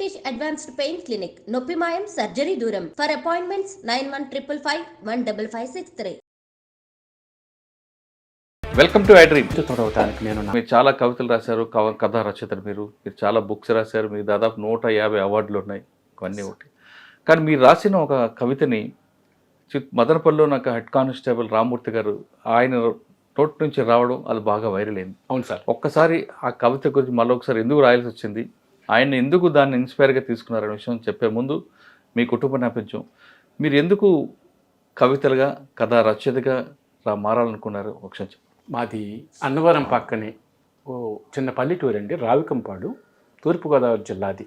Venkatesh advanced pain clinic, నొప్పి మాయం, surgery దూరం. For appointments 9155515563. Welcome to I dream. తొడవటానికి మీరు చాలా కవితలు రాశారు, కథా రచయితలు. మీరు చాలా బుక్స్ రాశారు. మీకు దాదాపు 150 అవార్డులు ఉన్నాయి, ఇవన్నీ ఒకటి. కానీ మీరు రాసిన ఒక కవితని మదనపల్లిలో నాకు హెడ్ కానిస్టేబుల్ రామ్మూర్తి గారు ఆయన నోటి నుంచి రావడం అది బాగా వైరల్ అయింది. అవును సార్. ఒక్కసారి ఆ కవిత గురించి మళ్ళీ ఒకసారి ఎందుకు రాయాల్సి వచ్చింది, ఆయన ఎందుకు దాన్ని ఇన్స్పైర్గా తీసుకున్నారనే విషయం చెప్పే ముందు మీ కుటుంబ నేపథ్యం, మీరు ఎందుకు కవితలుగా కథా రచయితగా మారాలనుకున్నారు ఒకసారి చెప్పండి. మాది అన్నవరం పక్కనే ఓ చిన్న పల్లెటూరు అండి, రావికంపాడు, తూర్పుగోదావరి జిల్లాది.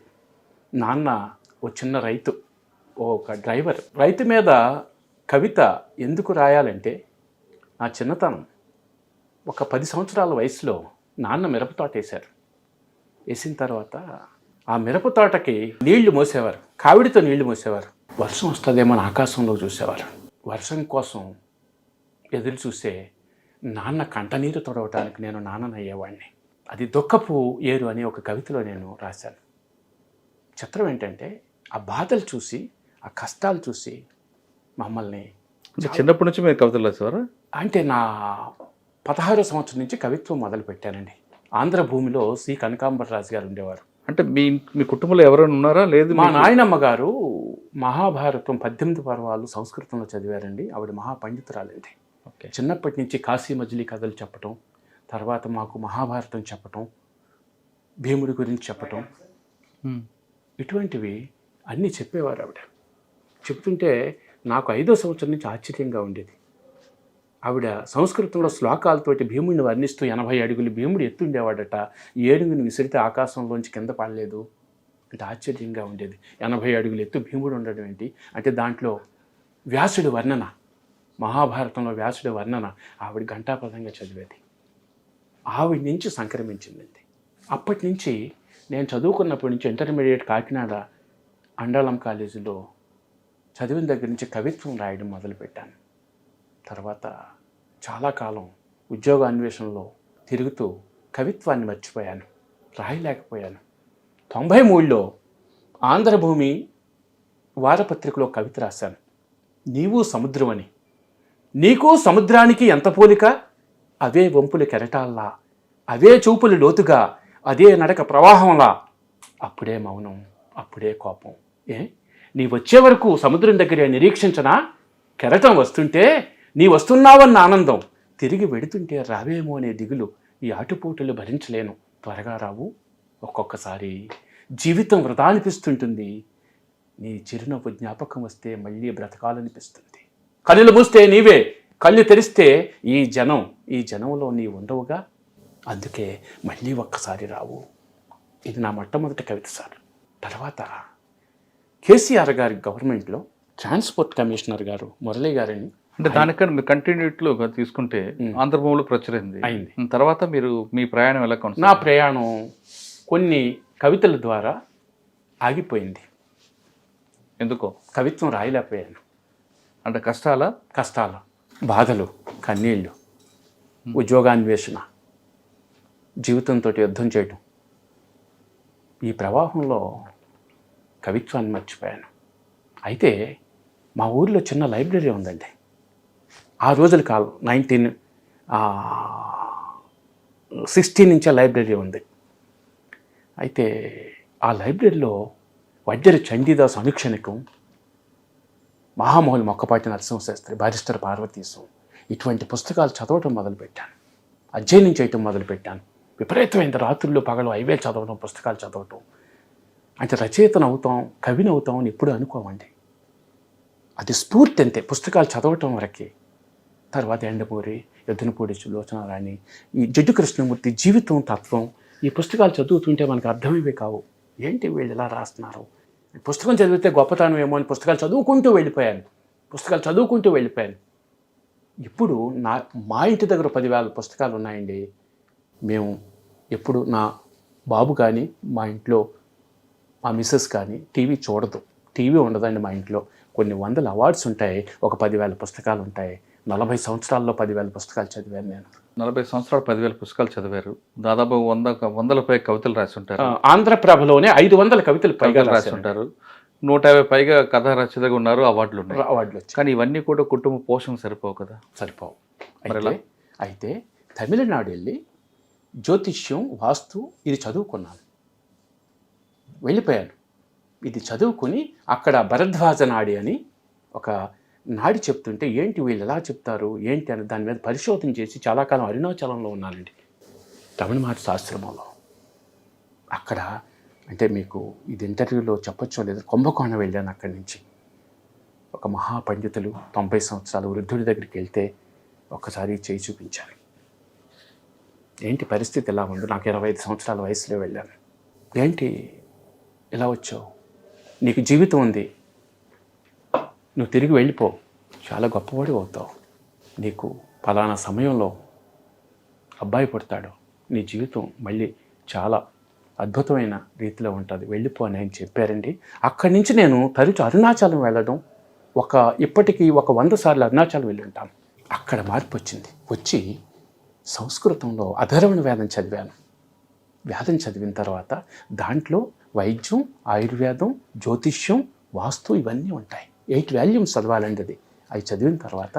నాన్న ఓ చిన్న రైతు, ఒక డ్రైవర్. రైతు మీద కవిత ఎందుకు రాయాలంటే, నా చిన్నతనం ఒక 10 సంవత్సరాల వయసులో నాన్న మిరపతోట వేశారు. వేసిన తర్వాత ఆ మిరపతోటకి నీళ్లు మోసేవారు, కావిడితో నీళ్లు మోసేవారు. వర్షం వస్తుందేమో అని ఆకాశంలో చూసేవారు. వర్షం కోసం ఎదురు చూసే నాన్న కంటనీరు తొడవటానికి నేను నాన్ననయ్యేవాడిని. అది దుఃఖపు ఏరు అని ఒక కవితలో నేను రాశాను. చిత్రం ఏంటంటే, ఆ బాధలు చూసి, ఆ కష్టాలు చూసి మమ్మల్ని. చిన్నప్పటి నుంచి మీరు కవితలు రాసేవారా? అంటే నా 16వ సంవత్సరం నుంచి కవిత్వం మొదలు పెట్టానండి. ఆంధ్ర భూమిలో సి కనకాంబరరాజు గారు ఉండేవారు. అంటే మీ కుటుంబంలో ఎవరైనా ఉన్నారా? లేదు, మా నాయనమ్మ గారు మహాభారతం 18 పర్వాలు సంస్కృతంలో చదివారండి. ఆవిడ మహాపండితురాలండి. చిన్నప్పటి నుంచి కాశీ మజిలీ కథలు చెప్పటం, తర్వాత మాకు మహాభారతం చెప్పటం, భీముడి గురించి చెప్పటం, ఇటువంటివి అన్నీ చెప్పేవారు ఆవిడ. చెప్తుంటే నాకు 5వ సంవత్సరం నుంచి ఆశ్చర్యంగా ఉండేది. ఆవిడ సంస్కృతంలో శ్లోకాలతోటి భీముడిని వర్ణిస్తూ 80 అడుగులు భీముడు ఎత్తుండేవాడట, ఏనుగుని విసిరితే ఆకాశంలోంచి కింద పడలేదు అంటే ఆశ్చర్యంగా ఉండేది. 80 అడుగులు ఎత్తు భీముడు ఉండడం ఏంటి అంటే, దాంట్లో వ్యాసుడి వర్ణన, మహాభారతంలో వ్యాసుడి వర్ణన ఆవిడ ఘంటాపదంగా చదివేది. ఆవిడ నుంచి సంక్రమించిందండి. అప్పటి నుంచి నేను చదువుకున్నప్పటి నుంచి ఇంటర్మీడియట్ కాకినాడ అండాళం కాలేజీలో చదివిన దగ్గర నుంచి కవిత్వం రాయడం మొదలుపెట్టాను. తర్వాత చాలా కాలం ఉద్యోగ అన్వేషణలో తిరుగుతూ కవిత్వాన్ని మర్చిపోయాను, రాయలేకపోయాను. 93లో ఆంధ్రభూమి వారపత్రికలో కవిత రాశాను, నీవు సముద్రం అని. నీకు సముద్రానికి ఎంత పోలిక, అవే వంపులు కెరటాల్లా, అవే చూపులు లోతుగా, అదే నడక ప్రవాహంలా. అప్పుడే మౌనం, అప్పుడే కోపం. నీ వచ్చే వరకు సముద్రం దగ్గరే నిరీక్షించనా? కెరటం వస్తుంటే నీ వస్తున్నావన్న ఆనందం, తిరిగి వెడుతుంటే రావేమో అనే దిగులు. ఈ ఆటుపోటులు భరించలేను, త్వరగా రావు. ఒక్కొక్కసారి జీవితం వృధా అనిపిస్తుంటుంది. నీ చిరునవ్వు జ్ఞాపకం వస్తే మళ్ళీ బ్రతకాలనిపిస్తుంది. కళ్ళు మూస్తే నీవే, కళ్ళు తెరిస్తే ఈ జనంలో నీ ఉండవుగా. అందుకే మళ్ళీ ఒక్కసారి రావు. ఇది నా మొట్టమొదటి కవిత సార్. తర్వాత కేసీఆర్ గారి గవర్నమెంట్లో ట్రాన్స్పోర్ట్ కమిషనర్ గారు మురళీ గారిని, అంటే దానికన్నా మీరు కంటిన్యూటీలో తీసుకుంటే ఆంధ్రభూమిలో ప్రచురైంది అయింది. తర్వాత మీరు మీ ప్రయాణం ఎలా కొనసాగింది? నా ప్రయాణం కొన్ని కవితల ద్వారా ఆగిపోయింది. ఎందుకో? కవిత్వం రాయలేకపోయాను. అంటే కష్టాల, బాధలు, కన్నీళ్ళు, ఉద్యోగాన్వేషణ, జీవితంతో యుద్ధం చేయటం, ఈ ప్రవాహంలో కవిత్వాన్ని మర్చిపోయాను. అయితే మా ఊరిలో చిన్న లైబ్రరీ ఉందండి. ఆ రోజుల కాలం 1960 నుంచే లైబ్రరీ ఉంది. అయితే ఆ లైబ్రరీలో వడ్డెరి చండీదాస్ అనుక్షణికం, మహామహులు మొక్కపాటి నరసింహశాస్త్రి, బారిస్టర్ పార్వతీశం, ఇటువంటి పుస్తకాలు చదవటం మొదలుపెట్టాను, అధ్యయనం చేయటం మొదలుపెట్టాను. విపరీతమైన రాత్రుల్లో పగలు అవే చదవడం, పుస్తకాలు చదవటం. అంటే రచయితను అవుతాం, కవిని అవుతాం అని ఎప్పుడు అనుకోమండి. అది స్ఫూర్తి అంతే, పుస్తకాలు చదవటం వరకే. తర్వాత ఎండమూరి, యుద్ధనపూడి సులోచనారాణి, ఈ జిడ్డు కృష్ణమూర్తి జీవితం, తత్వం, ఈ పుస్తకాలు చదువుతుంటే మనకు అర్థమయ్యే కావు. ఏంటి వీళ్ళు ఇలా రాస్తున్నారు, పుస్తకం చదివితే గొప్పతనం ఏమో అని పుస్తకాలు చదువుకుంటూ వెళ్ళిపోయాను. ఇప్పుడు మా ఇంటి దగ్గర 10,000 పుస్తకాలు ఉన్నాయండి. మేము ఎప్పుడు, నా బాబు కానీ, మా ఇంట్లో మా మిస్సెస్ కానీ టీవీ చూడదు. టీవీ ఉండదండి మా ఇంట్లో. కొన్ని 100 అవార్డ్స్ ఉంటాయి, ఒక 10,000 పుస్తకాలు ఉంటాయి. 40 సంవత్సరాల్లో 10,000 పుస్తకాలు చదివాను నేను. 40 సంవత్సరాలు 10,000 పుస్తకాలు చదివారు. దాదాపు వందల పై కవితలు రాసి ఉంటారు. ఆంధ్రప్రభలోనే 500 కవితలు పైగా రాసి ఉంటారు. 150 పైగా కథా రచయితగా ఉన్నారు. అవార్డులు వచ్చాయి. కానీ ఇవన్నీ కూడా కుటుంబ పోషణ సరిపోవు కదా. సరిపోవు. అయితే తమిళనాడు వెళ్ళి జ్యోతిష్యం, వాస్తు ఇది చదువుకున్నాను. వెళ్ళిపోయాను. ఇది చదువుకుని అక్కడ భరద్వాజ నాడి అని ఒక నాడి చెప్తుంటే ఏంటి వీళ్ళు ఎలా చెప్తారు ఏంటి అని దాని మీద పరిశోధన చేసి చాలా కాలం అరుణాచలంలో ఉన్నానండి, రమణ మహర్షి ఆశ్రమంలో. అక్కడ అంటే మీకు ఇది ఇంటర్వ్యూలో చెప్పొచ్చో లేదు, కుంభకోణం వెళ్ళాను. అక్కడి నుంచి ఒక మహాపండితులు 90 సంవత్సరాల వృద్ధుడి దగ్గరికి వెళ్తే ఒక్కసారి చేయి చూపించారు. ఏంటి పరిస్థితి ఎలా ఉంది, నాకు 25 సంవత్సరాల వయసులో వెళ్ళాను. ఏంటి ఇలా వచ్చావు, నీకు జీవితం ఉంది, నువ్వు తిరిగి వెళ్ళిపో, చాలా గొప్పవాడి అవుతావు, నీకు ఫలానా సమయంలో అబ్బాయి పుడతాడు, నీ జీవితం మళ్ళీ చాలా అద్భుతమైన రీతిలో ఉంటుంది, వెళ్ళిపో అని ఆయన చెప్పారండి. అక్కడి నుంచి నేను తరచు అరుణాచలం వెళ్ళడం, ఇప్పటికీ 100 సార్లు అరుణాచలం వెళ్ళి ఉంటాను. అక్కడ మార్పు వచ్చింది. వచ్చి సంస్కృతంలో అధర్వణ వేదం చదివాను. వేదం చదివిన తర్వాత దాంట్లో వైద్యం, ఆయుర్వేదం, జ్యోతిష్యం, వాస్తు ఇవన్నీ ఉంటాయి. 8 వాల్యూమ్స్ చదవాలండి అది. అవి చదివిన తర్వాత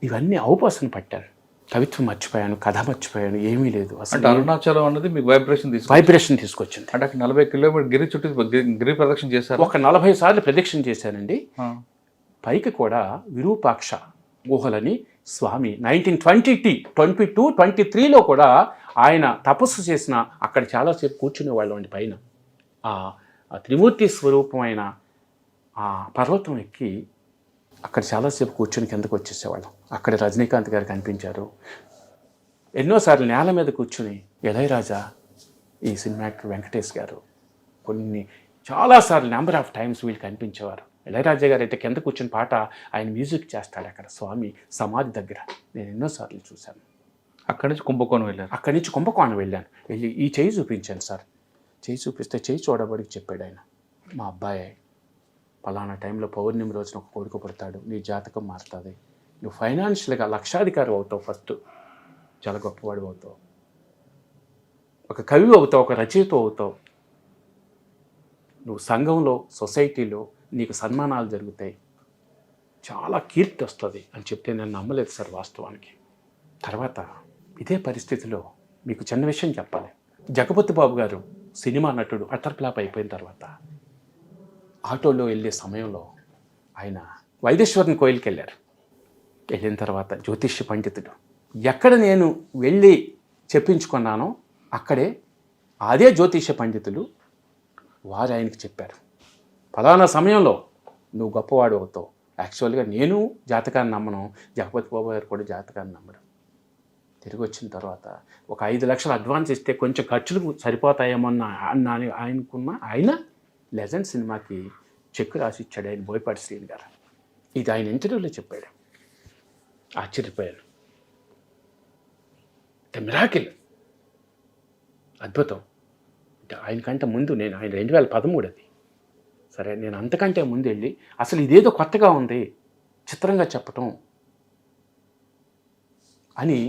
ఇవన్నీ అవపోసన పట్టాను. కవిత్వం మర్చిపోయాను, కథ మర్చిపోయాను, ఏమీ లేదు అసలు. అరుణాచలం అన్నది మీకు వైబ్రేషన్ తీసుకొచ్చింది. అంటే 40 కిలోమీటర్ గిరి చుట్టూ గిరి ప్రదక్షిణ చేశారు. ఒక 40 సార్లు ప్రదక్షిణ చేశానండి. పైకి కూడా విరూపాక్ష గుహలని స్వామి 1922, 23లో కూడా ఆయన తపస్సు చేసిన అక్కడ చాలాసేపు కూర్చునేవాళ్ళం అండి. పైన ఆ త్రిమూర్తి స్వరూపమైన ఆ పర్వతం ఎక్కి అక్కడ చాలాసేపు కూర్చుని కిందకు వచ్చేసేవాళ్ళం. అక్కడ రజనీకాంత్ గారు కనిపించారు. ఎన్నోసార్లు నేల మీద కూర్చుని ఇళయరాజా, ఈ సినిమా యాక్టర్ వెంకటేష్ గారు చాలాసార్లు నెంబర్ ఆఫ్ టైమ్స్ వీళ్ళు కనిపించేవారు. ఇళయరాజా గారు అయితే కింద కూర్చుని పాట ఆయన మ్యూజిక్ చేస్తాడు అక్కడ స్వామి సమాధి దగ్గర. నేను ఎన్నోసార్లు చూశాను. అక్కడి నుంచి కుంభకోణం వెళ్ళాను. అక్కడి నుంచి కుంభకోణం వెళ్ళాను. వెళ్ళి ఈ చేయి చూపించాను సార్. చేయి చూపిస్తే చేయి చూడబడికి చెప్పాడు ఆయన, మా అబ్బాయి పలానా టైంలో పౌర్ణమి రోజున ఒక కొడుకు పుడతాడు, నీ జాతకం మారుతుంది, నువ్వు ఫైనాన్షియల్గా లక్షాధికారి అవుతావు, ఫస్ట్ చాలా గొప్పవాడు అవుతావు, ఒక కవి అవుతావు, ఒక రచయిత అవుతావు, నువ్వు సంఘంలో సొసైటీలో నీకు సన్మానాలు జరుగుతాయి, చాలా కీర్తి వస్తుంది అని చెప్తే నేను నమ్మలేదు సార్ వాస్తవానికి. తర్వాత ఇదే పరిస్థితిలో మీకు చిన్న విషయం చెప్పాలి. జగపతి బాబు గారు సినిమా నటుడు అటర్ ఫ్లాప్ అయిపోయిన తర్వాత ఆటోలో వెళ్ళే సమయంలో ఆయన వైదేశ్వరుని కోయిల్కి వెళ్ళారు. వెళ్ళిన తర్వాత జ్యోతిష్య పండితుడు ఎక్కడ నేను వెళ్ళి చెప్పించుకున్నానో అక్కడే అదే జ్యోతిష్య పండితులు వారు ఆయనకి చెప్పారు, ఫలానా సమయంలో నువ్వు గొప్పవాడు అవుతావు. యాక్చువల్గా నేను జాతకాన్ని నమ్మను, జగపతి బాబు గారు కూడా జాతకాన్ని నమ్మడం. తిరిగి వచ్చిన తర్వాత ఒక 5 లక్షలు అడ్వాన్స్ ఇస్తే కొంచెం ఖర్చులు సరిపోతాయేమో అన్న ఆయనకున్న ఆయన లెజెండ్ సినిమాకి చెక్ రాసి ఇచ్చాడు ఆయన, బోయపాటి శ్రీని గారు. ఇది ఆయన ఇంటర్వ్యూలో చెప్పాడు. ఆశ్చర్యపోయాను. మిరాకిల్, అద్భుతం. ఆయనకంటే ముందు ఆయన 2013 అది. సరే, నేను అంతకంటే ముందు వెళ్ళి అసలు ఇదేదో కొత్తగా ఉంది, చిత్రంగా చెప్పటం అని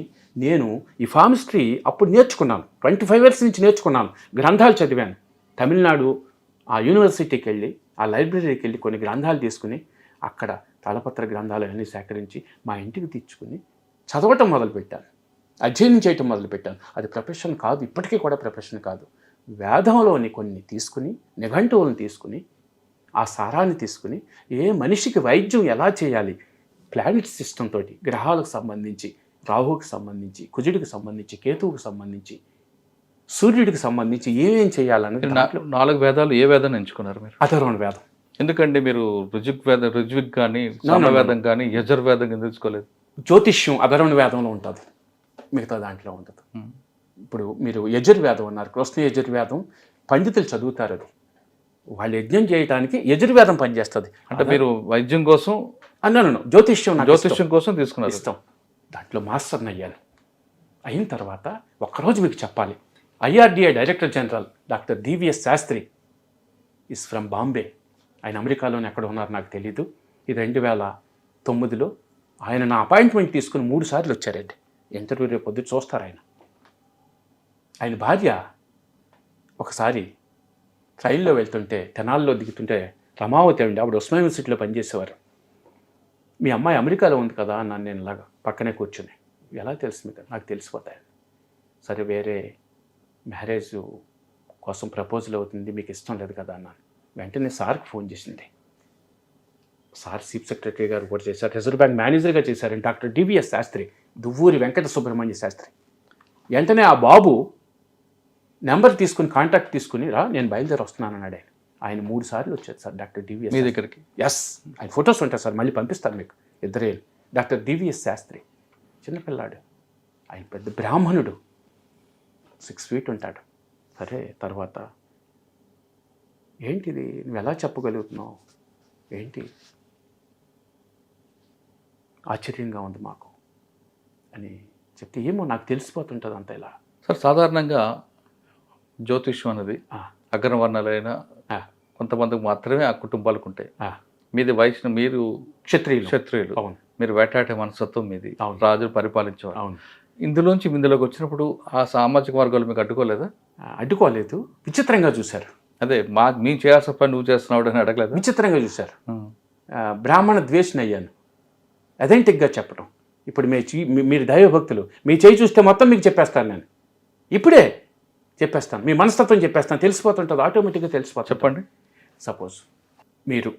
నేను ఈ ఫార్మిస్ట్రీ అప్పుడు నేర్చుకున్నాను. 25 years నుంచి నేర్చుకున్నాను. గ్రంథాలు చదివాను. తమిళనాడు ఆ యూనివర్సిటీకి వెళ్ళి ఆ లైబ్రరీకి వెళ్ళి కొన్ని గ్రంథాలు తీసుకుని అక్కడ తాళపత్ర గ్రంథాలు అన్నీ సేకరించి మా ఇంటికి తెచ్చుకుని చదవటం మొదలుపెట్టాను, అధ్యయనం చేయటం మొదలుపెట్టాను. అది ప్రొఫెషన్ కాదు, ఇప్పటికీ కూడా ప్రొఫెషన్ కాదు. వేదంలోని కొన్ని తీసుకుని, నిఘంటువులను తీసుకుని, ఆ సారాన్ని తీసుకుని ఏ మనిషికి వైద్యం ఎలా చేయాలి, ప్లానెట్ సిస్టమ్ తోటి గ్రహాలకు సంబంధించి, రాహువుకి సంబంధించి, కుజుడికి సంబంధించి, కేతువుకి సంబంధించి, సూర్యుడికి సంబంధించి ఏమేం చేయాలన్నది 4 వేదాలు ఏ వేదాన్ని ఎంచుకున్నారు మీరు? అథర్వణ వేదం. ఎందుకంటే మీరు ఋజ్విక్ కానీ సామవేదం కానీ యజుర్వేదం ఎంచుకోలేదు? జ్యోతిష్యం అథర్వణ వేదంలో ఉంటుంది, మిగతా దాంట్లో ఉంటుంది. ఇప్పుడు మీరు యజుర్వేదం అన్నారు, కృష్ణ యజుర్వేదం పండితులు చదువుతారు. అది వాళ్ళు యజ్ఞం చేయడానికి యజుర్వేదం పనిచేస్తుంది. అంటే మీరు వైద్యం కోసం అన్నాను, జ్యోతిష్యం కోసం తీసుకున్నారు. ఇష్టం. దాంట్లో మాస్టర్ని అయ్యాను. అయిన తర్వాత ఒక్కరోజు మీకు చెప్పాలి, IRDA director general doctor DVS Shastri is from Bombay. ఆయన అమెరికాలోనే ఎక్కడ ఉన్నారు నాకు తెలీదు. ఇది 2009లో ఆయన నా అపాయింట్మెంట్ తీసుకుని 3 సార్లు వచ్చారండి. ఇంటర్వ్యూ రేపు పొద్దుట చూస్తారు ఆయన భార్య ఒకసారి ట్రైన్లో వెళ్తుంటే తెనాల్లో దిగుతుంటే రమావతి అండి, ఆవిడ ఉస్మానియా యూనివర్సిటీలో పనిచేసేవారు. మీ అమ్మాయి అమెరికాలో ఉంది కదా అన్నాను నేను ఇలాగా పక్కనే కూర్చుని. ఎలా తెలుసు మీకు? నాకు తెలిసిపోతాయి. సరే వేరే మ్యారేజ్ కోసం ప్రపోజల్ అవుతుంది, మీకు ఇష్టం లేదు కదా అన్నాను. వెంటనే సార్కి ఫోన్ చేసింది. సార్ చీఫ్ సెక్రటరీ గారు కూడా చేశారు, రిజర్వ్ బ్యాంక్ మేనేజర్గా చేశారు, డాక్టర్ డివిఎస్ శాస్త్రి, దువ్వూరి వెంకట సుబ్రహ్మణ్య శాస్త్రి. వెంటనే ఆ బాబు నెంబర్ తీసుకుని కాంటాక్ట్ తీసుకుని రా నేను బయలుదేరి వస్తున్నాను అన్నాడు. ఆయన 3 సార్లు వచ్చారు సార్ డాక్టర్ డివిఎస్ మీ దగ్గరికి. ఎస్, ఆయన ఫొటోస్ ఉంటాయి సార్, మళ్ళీ పంపిస్తాను మీకు. ఇద్దరే డాక్టర్ డివిఎస్ శాస్త్రి, చిన్నపిల్లాడు, ఆయన పెద్ద బ్రాహ్మణుడు, 6 feet ఉంటాడు. సరే తర్వాత ఏంటిది నువ్వు ఎలా చెప్పగలుగుతున్నావు ఏంటి, ఆశ్చర్యంగా ఉంది మాకు అని చెప్తే, ఏమో నాకు తెలిసిపోతుంటుంది అంత ఇలా. సార్ సాధారణంగా జ్యోతిష్యం అనేది అగ్రవర్ణాలైన కొంతమందికి మాత్రమే ఆ కుటుంబాలకు ఉంటాయి. మీది వైష్ణవ, మీరు క్షత్రియులు, అవును, మీరు వేటాడే మనస్తత్వం మీది, అవును, రాజులు పరిపాలించేవారు. అవును. ఇందులోంచి ఇందులోకి వచ్చినప్పుడు ఆ సామాజిక వర్గాలు మీకు అడ్డుకోలేదా? అడ్డుకోలేదు, విచిత్రంగా చూశారు. అదే మేము చేయాల్సిన పని నువ్వు చేస్తున్నావు అని అడగలేదు? విచిత్రంగా చూశారు. బ్రాహ్మణ ద్వేషిని అయ్యాను, అథెంటిక్గా చెప్పడం. ఇప్పుడు మీరు దైవభక్తులు, మీ చేయి చూస్తే మొత్తం మీకు చెప్పేస్తాను, నేను ఇప్పుడే చెప్పేస్తాను, మీ మనస్తత్వం చెప్పేస్తాను, తెలిసిపోతుంటుంది, ఆటోమేటిక్గా తెలిసిపోతుంది. చెప్పండి. సపోజ్ మీరు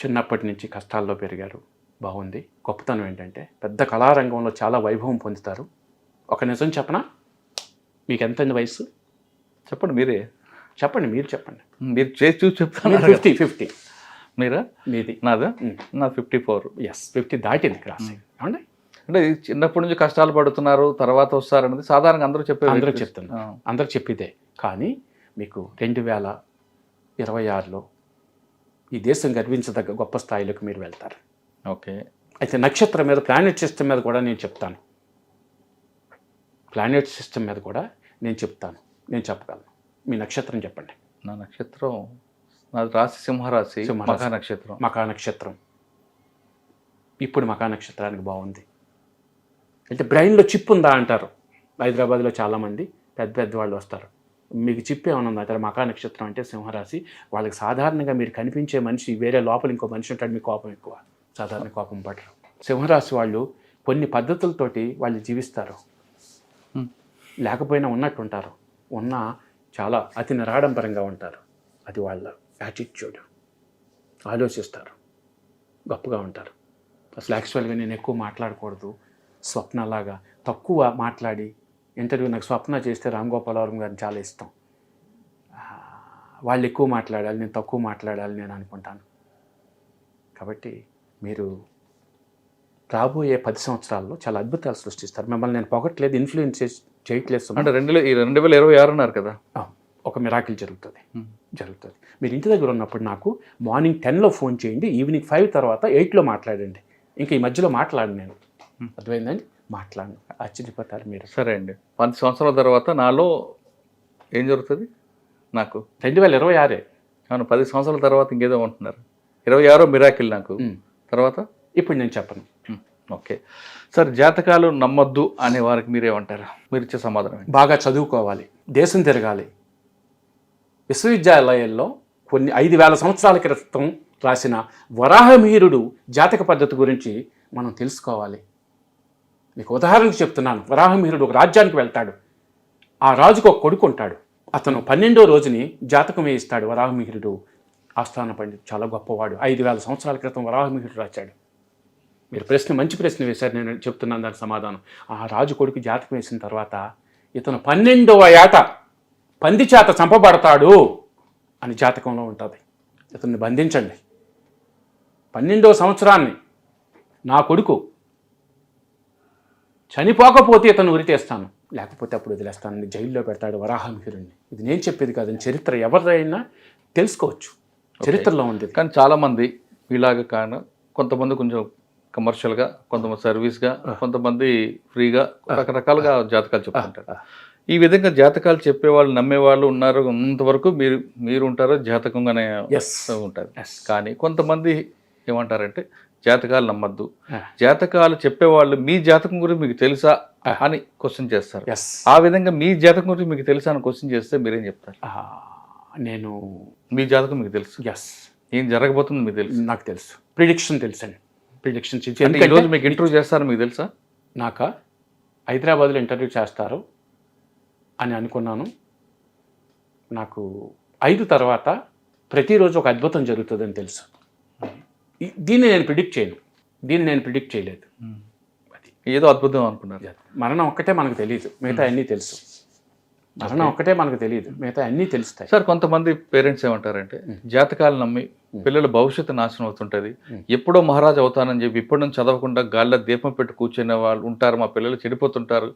చిన్నప్పటి నుంచి కష్టాల్లో పెరిగారు, బాగుంది. గొప్పతనం ఏంటంటే పెద్ద కళారంగంలో చాలా వైభవం పొందుతారు. ఒక నిజం చెప్పనా? మీకు ఎంత వయసు చెప్పండి, మీరే చెప్పండి, మీరు చెప్పండి. మీరు చేసి చూసి చెప్తాను. 50. మీరా? మీది? నాదా? నాది 54. ఎస్, 50 దాటింది క్రాస్. అవునండి, అంటే చిన్నప్పటి నుంచి కష్టాలు పడుతున్నారు, తర్వాత వస్తారన్నది సాధారణంగా అందరూ చెప్పేది. అందరూ చెప్తున్నారు, అందరూ చెప్పేదే. కానీ మీకు 2026లో ఈ దేశం గర్వించదగ్గ గొప్ప స్థాయిలోకి మీరు వెళ్తారు. ఓకే. అయితే నక్షత్రం మీద, ప్లానెట్ సిస్టమ్ మీద కూడా నేను చెప్తాను. ప్లానెట్ సిస్టమ్ మీద కూడా నేను చెప్తాను, నేను చెప్పగలను. మీ నక్షత్రం చెప్పండి. నా నక్షత్రం, నాది రాశి సింహరాశి, మఖా నక్షత్రం. మఖా నక్షత్రం. ఇప్పుడు మఖా నక్షత్రానికి బాగుంది. అంటే బ్రెయిన్లో చిప్ ఉందా అంటారు. హైదరాబాద్లో చాలామంది పెద్ద వాళ్ళు వస్తారు, మీకు చిప్ ఏమైనా ఉందా అంటారు. మఖా నక్షత్రం అంటే సింహరాశి. వాళ్ళకి సాధారణంగా మీరు కనిపించే మనిషి వేరే లోపల ఇంకో మనిషి ఉంటాడు, మీకు కోపం ఎక్కువ, సాధారణ కోపం పడరు. సింహరాశి వాళ్ళు కొన్ని పద్ధతులతోటి వాళ్ళు జీవిస్తారు, లేకపోయినా ఉన్నట్టు ఉంటారు, ఉన్నా చాలా అతి నిరాడంబరంగా ఉంటారు. అది వాళ్ళ యాటిట్యూడ్. ఆలోచిస్తారు, గొప్పగా ఉంటారు. అసలు యాక్చువల్గా నేను ఎక్కువ మాట్లాడకూడదు, స్వప్నలాగా తక్కువ మాట్లాడి ఇంటర్వ్యూ. నాకు స్వప్న చేస్తే రామ్ గోపాలవరం గారిని చాలా ఇష్టం. వాళ్ళు ఎక్కువ మాట్లాడాలి, నేను తక్కువ మాట్లాడాలి నేను అనుకుంటాను. కాబట్టి మీరు రాబోయే 10 సంవత్సరాల్లో చాలా అద్భుతాలు సృష్టిస్తారు. మిమ్మల్ని నేను పొగట్లేదు, ఇన్ఫ్లుయెన్స్ చేయట్లేదు. అంటే 2026 అన్నారు కదా, ఒక మిరాకిల్ జరుగుతుంది. మీరు ఇంటి దగ్గర ఉన్నప్పుడు నాకు మార్నింగ్ 10లో ఫోన్ చేయండి, ఈవినింగ్ 5 తర్వాత 8లో మాట్లాడండి. ఇంకా ఈ మధ్యలో మాట్లాడు, నేను అర్థమైందండి, మాట్లాడను, ఆశ్చర్యపోతారు మీరు. సరే అండి. 10 సంవత్సరాల తర్వాత నాలో ఏం జరుగుతుంది? నాకు 2026. అవును, 10 సంవత్సరాల తర్వాత ఇంకేదో ఉంటున్నారు. 26 మిరాకిల్ నాకు. తర్వాత ఇప్పుడు నేను చెప్పను. ఓకే సార్, జాతకాలు నమ్మొద్దు అనే వారికి మీరేమంటారు? మీరు ఇచ్చే సమాధానం? బాగా చదువుకోవాలి, దేశం తిరగాలి. విశ్వవిద్యాలయాల్లో కొన్ని 5,000 సంవత్సరాల క్రితం రాసిన వరాహమిహిరుడు జాతక పద్ధతి గురించి మనం తెలుసుకోవాలి. మీకు ఉదాహరణకు చెప్తున్నాను. వరాహమిహిరుడు ఒక రాజ్యానికి వెళ్తాడు, ఆ రాజుకు ఒక కొడుకు ఉంటాడు. అతను 12వ రోజుని జాతకం వేయిస్తాడు. వరాహమిహిరుడు ఆస్థాన పండితుడు, చాలా గొప్పవాడు. 5,000 సంవత్సరాల క్రితం వరాహమిహిరుడు రాశాడు. మీరు మంచి ప్రశ్న వేశారు, నేను చెప్తున్నాను దాని సమాధానం. ఆ రాజు కొడుకు జాతకం వేసిన తర్వాత ఇతను 12వ ఏట పంది చేత చంపబడతాడు అని జాతకంలో ఉంటుంది. ఇతన్ని బంధించండి. 12వ సంవత్సరాన్ని నా కొడుకు చనిపోకపోతే ఇతను ఉరితేస్తాను, లేకపోతే అప్పుడు వదిలేస్తానని జైల్లో పెడతాడు వరాహమిహిరుడిని. ఇది నేను చెప్పేది కాదని చరిత్ర ఎవరైనా తెలుసుకోవచ్చు, చరిత్రలో ఉంది. కానీ చాలామంది ఇలాగ కాను, కొంతమంది కొంచెం కమర్షియల్గా, కొంతమంది సర్వీస్గా, కొంతమంది ఫ్రీగా, రకరకాలుగా జాతకాలు చెప్తుంటారు. ఈ విధంగా జాతకాలు చెప్పేవాళ్ళు, నమ్మేవాళ్ళు ఉన్నారు. ఉన్నంతవరకు మీరు ఉంటారో జాతకంగానే ఉంటుంది. కానీ కొంతమంది ఏమంటారంటే జాతకాలు నమ్మద్దు, జాతకాలు చెప్పేవాళ్ళు మీ జాతకం గురించి మీకు తెలుసా అని క్వశ్చన్ చేస్తారు. ఆ విధంగా మీ జాతకం గురించి మీకు తెలుసా అని క్వశ్చన్ చేస్తే మీరేం చెప్తారు? నేను మీ జాతకం మీకు తెలుసు, ఏం జరగబోతుందో మీకు తెలుసు, నాకు తెలుసు, ప్రిడిక్షన్ తెలుసు అండి. ప్రిడిక్షన్ ఈరోజు మీకు ఇంటర్వ్యూ చేస్తారు మీకు తెలుసా? నాక హైదరాబాద్లో ఇంటర్వ్యూ చేస్తారు అని అనుకున్నాను. నాకు 5 తర్వాత ప్రతిరోజు ఒక అద్భుతం జరుగుతుందని తెలుసు. దీన్ని నేను ప్రిడిక్ట్ చేయలేదు. ఏదో అద్భుతం అనుకున్నారు. మరణం ఒక్కటే మనకు తెలియదు, మిగతా అన్నీ తెలుసు. మరణం ఒక్కటే మనకు తెలియదు, మిగతా అన్నీ తెలుస్తాయి. సార్, కొంతమంది పేరెంట్స్ ఏమంటారంటే జాతకాలు నమ్మి పిల్లల భవిష్యత్తు నాశనం అవుతుంటుంది, ఎప్పుడో మహారాజు అవుతానని చెప్పి ఇప్పటి నుంచి చదవకుండా గాల్లో దీపం పెట్టి కూర్చునే వాళ్ళు ఉంటారు, మా పిల్లలు చెడిపోతుంటారు,